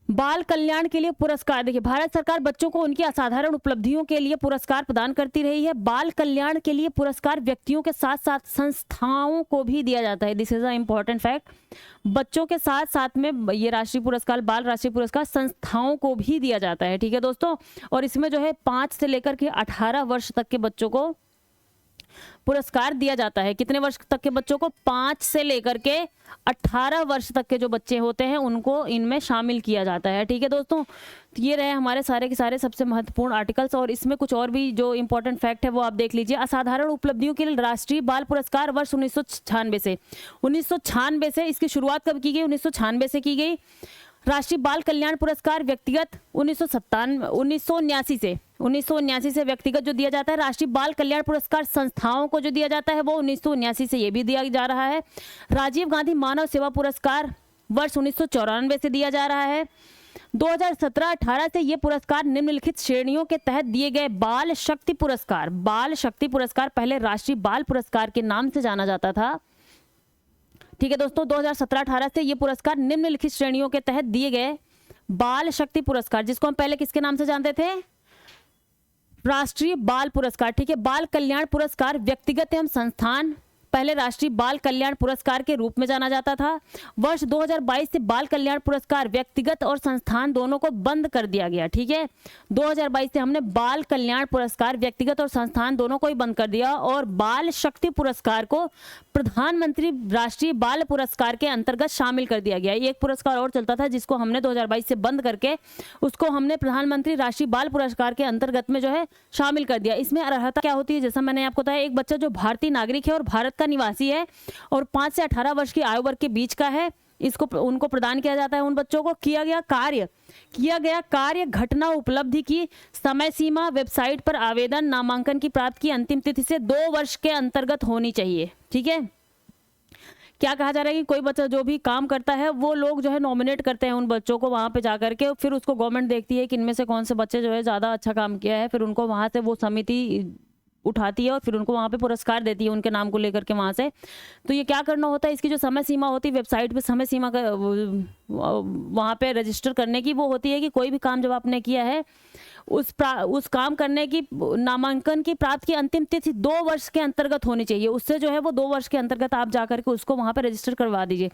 बाल कल्याण के लिए पुरस्कार, देखिए भारत सरकार बच्चों को उनकी असाधारण उपलब्धियों के लिए पुरस्कार प्रदान करती रही है। बाल कल्याण के लिए पुरस्कार व्यक्तियों के साथ साथ संस्थाओं को भी दिया जाता है। This is a important fact. बच्चों के साथ साथ में ये राष्ट्रीय पुरस्कार, बाल राष्ट्रीय पुरस्कार संस्थाओं को भी दिया जाता है। ठीक है दोस्तों, और इसमें जो है 5 से लेकर के 18 वर्ष तक के बच्चों को पुरस्कार दिया जाता है। कितने वर्ष तक के बच्चों को? 5 से लेकर के 18 वर्ष तक के जो बच्चे होते हैं उनको इनमें शामिल किया जाता है। ठीक है दोस्तों, तो ये रहे हमारे सारे के सारे सबसे महत्वपूर्ण आर्टिकल्स, और इसमें कुछ और भी जो इंपॉर्टेंट फैक्ट है वो आप देख लीजिए। असाधारण उपलब्धियों के लिए राष्ट्रीय बाल पुरस्कार वर्ष 1996 से इसकी शुरुआत कब की गई? 1996 से की गई। राष्ट्रीय बाल कल्याण पुरस्कार व्यक्तिगत 1979 से व्यक्तिगत जो दिया जाता है। राष्ट्रीय बाल कल्याण पुरस्कार संस्थाओं को जो दिया जाता है वो 1979 से ये भी दिया जा रहा है। राजीव गांधी मानव सेवा पुरस्कार वर्ष 1994 से दिया जा रहा है। 2017-18 से ये पुरस्कार निम्नलिखित श्रेणियों के तहत दिए गए बाल शक्ति पुरस्कार, बाल शक्ति पुरस्कार पहले राष्ट्रीय बाल पुरस्कार के नाम से जाना जाता था। ठीक है दोस्तों, 2017-18 से ये पुरस्कार निम्नलिखित श्रेणियों के तहत दिए गए बाल शक्ति पुरस्कार, जिसको हम पहले किसके नाम से जानते थे? राष्ट्रीय बाल पुरस्कार। ठीक है, बाल कल्याण पुरस्कार व्यक्तिगत एवं संस्थान पहले राष्ट्रीय बाल कल्याण पुरस्कार के रूप में जाना जाता था। वर्ष 2022 से बाल कल्याण पुरस्कार व्यक्तिगत और संस्थान दोनों को बंद कर दिया गया। ठीक है, 2022 से हमने बाल कल्याण पुरस्कार व्यक्तिगत और संस्थान दोनों को ही बंद कर दिया और बाल शक्ति पुरस्कार को प्रधानमंत्री राष्ट्रीय बाल पुरस्कार के अंतर्गत शामिल कर दिया गया। एक पुरस्कार और चलता था जिसको हमने 2022 से बंद करके उसको हमने प्रधानमंत्री राष्ट्रीय बाल पुरस्कार के अंतर्गत में जो है शामिल कर दिया। इसमें अर्हता क्या होती है? जैसा मैंने आपको बताया, एक बच्चा जो भारतीय नागरिक है और भारत का निवासी है और 5 से 18 वर्ष की आयु वर्ग के बीच का है, इसको उनको प्रदान किया जाता है। उन बच्चों को किया गया कार्य घटना उपलब्धि की समय सीमा वेबसाइट पर आवेदन नामांकन की प्राप्ति की अंतिम तिथि से 2 वर्ष के अंतर्गत होनी चाहिए। ठीक है, क्या कहा जा रहा है कि कोई बच्चा जो भी काम करता है वो लोग जो है नॉमिनेट करते हैं उन बच्चों को वहां पे जाकर के, फिर उसको गवर्नमेंट देखती है कि इनमें से कौन से बच्चे जो है ज्यादा अच्छा काम किया है, फिर उनको वहां से वो समिति उठाती है और फिर उनको वहाँ पे पुरस्कार देती है उनके नाम को लेकर के वहाँ से। तो ये क्या करना होता है, इसकी जो समय सीमा होती है वेबसाइट पे समय सीमा का वहाँ पे रजिस्टर करने की वो होती है कि कोई भी काम जब आपने किया है उस काम करने की नामांकन की प्राप्त की अंतिम तिथि 2 वर्ष के अंतर्गत होनी चाहिए। उससे जो है वो 2 वर्ष के अंतर्गत आप जाकर के उसको वहाँ पे रजिस्टर करवा दीजिए।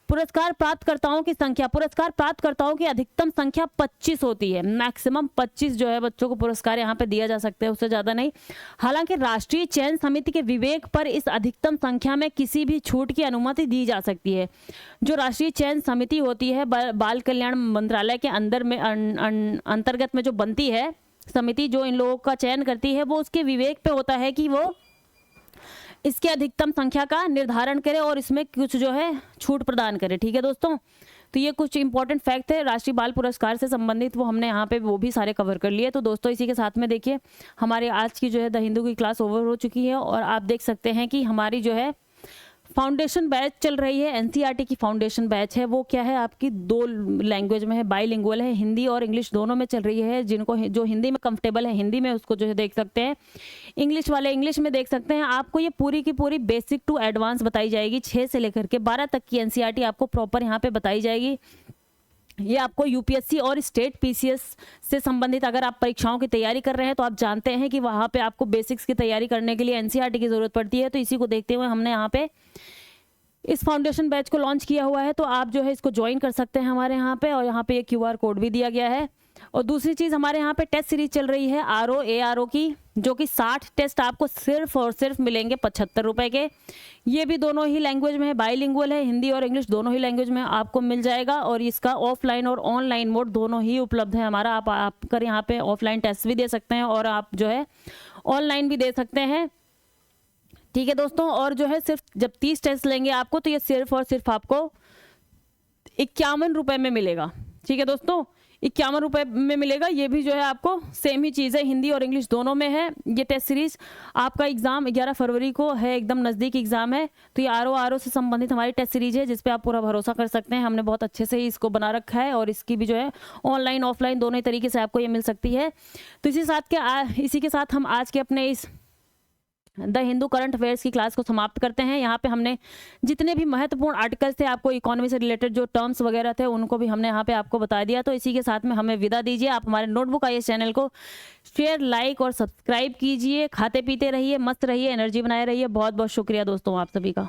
पुरस्कार प्राप्तकर्ताओं की संख्या, पुरस्कार प्राप्तकर्ताओं की अधिकतम संख्या 25 होती है। मैक्सिमम 25 जो है बच्चों को पुरस्कार यहाँ पे दिया जा सकता है, उससे ज्यादा नहीं। हालांकि राष्ट्रीय चयन समिति के विवेक पर इस अधिकतम संख्या में किसी भी छूट की अनुमति दी जा सकती है। जो राष्ट्रीय चयन समिति होती है बाल कल्याण मंत्रालय के अंदर में अंतर्गत में जो बनती है समिति, जो इन लोगों का चयन करती है, वो उसके विवेक पे होता है कि वो इसके अधिकतम संख्या का निर्धारण करे और इसमें कुछ जो है छूट प्रदान करे। ठीक है दोस्तों, तो ये कुछ इंपॉर्टेंट फैक्ट है राष्ट्रीय बाल पुरस्कार से संबंधित, वो हमने यहाँ पे वो भी सारे कवर कर लिए। तो दोस्तों इसी के साथ में देखिए हमारे आज की जो है द हिंदू की क्लास ओवर हो चुकी है और आप देख सकते हैं कि हमारी जो है फाउंडेशन बैच चल रही है। एनसीईआरटी की फाउंडेशन बैच है, वो क्या है आपकी 2 लैंग्वेज में है, बाइलिंगुअल है, हिंदी और इंग्लिश दोनों में चल रही है। जिनको जो हिंदी में कंफर्टेबल है हिंदी में उसको जो है देख सकते हैं, इंग्लिश वाले इंग्लिश में देख सकते हैं। आपको ये पूरी की पूरी बेसिक टू एडवांस बताई जाएगी, 6 से लेकर के 12 तक की एनसीईआरटी आपको प्रॉपर यहाँ पे बताई जाएगी। ये आपको यूपीएससी और स्टेट पीसीएस से संबंधित अगर आप परीक्षाओं की तैयारी कर रहे हैं तो आप जानते हैं कि वहाँ पे आपको बेसिक्स की तैयारी करने के लिए एनसीईआरटी की ज़रूरत पड़ती है। तो इसी को देखते हुए हमने यहाँ पे इस फाउंडेशन बैच को लॉन्च किया हुआ है। तो आप जो है इसको ज्वाइन कर सकते हैं हमारे यहाँ पे, और यहाँ पे एक क्यूआर कोड भी दिया गया है। और दूसरी चीज़ हमारे यहाँ पे टेस्ट सीरीज चल रही है आरओ एआरओ की, जो कि 60 टेस्ट आपको सिर्फ और सिर्फ मिलेंगे 75 रुपए के। ये भी दोनों ही लैंग्वेज में है, बाईलिंगुअल है, हिंदी और इंग्लिश दोनों ही लैंग्वेज में आपको मिल जाएगा। और इसका ऑफलाइन और ऑनलाइन मोड दोनों ही उपलब्ध है हमारा। आप कर यहाँ पे ऑफलाइन टेस्ट भी दे सकते हैं और आप जो है ऑनलाइन भी दे सकते हैं। ठीक है दोस्तों, और जो है सिर्फ जब 30 टेस्ट लेंगे आपको तो ये सिर्फ और सिर्फ आपको 51 रुपए में मिलेगा। ठीक है दोस्तों, 51 रुपए में मिलेगा। ये भी जो है आपको सेम ही चीज़ है, हिंदी और इंग्लिश दोनों में है ये टेस्ट सीरीज। आपका एग्जाम 11 फरवरी को है, एकदम नज़दीक एग्जाम है। तो ये आरओ से संबंधित हमारी टेस्ट सीरीज है जिस पे आप पूरा भरोसा कर सकते हैं। हमने बहुत अच्छे से ही इसको बना रखा है और इसकी भी जो है ऑनलाइन ऑफलाइन दोनों ही तरीके से आपको ये मिल सकती है। तो इसी के साथ हम आज के अपने इस द हिंदू करंट अफेयर्स की क्लास को समाप्त करते हैं। यहाँ पे हमने जितने भी महत्वपूर्ण आर्टिकल्स थे, आपको इकोनॉमी से रिलेटेड जो टर्म्स वगैरह थे, उनको भी हमने यहाँ पे आपको बता दिया। तो इसी के साथ में हमें विदा दीजिए। आप हमारे नोटबुक आईएएस चैनल को शेयर, लाइक और सब्सक्राइब कीजिए। खाते पीते रहिए, मस्त रहिए, एनर्जी बनाए रहिए। बहुत बहुत शुक्रिया दोस्तों आप सभी का।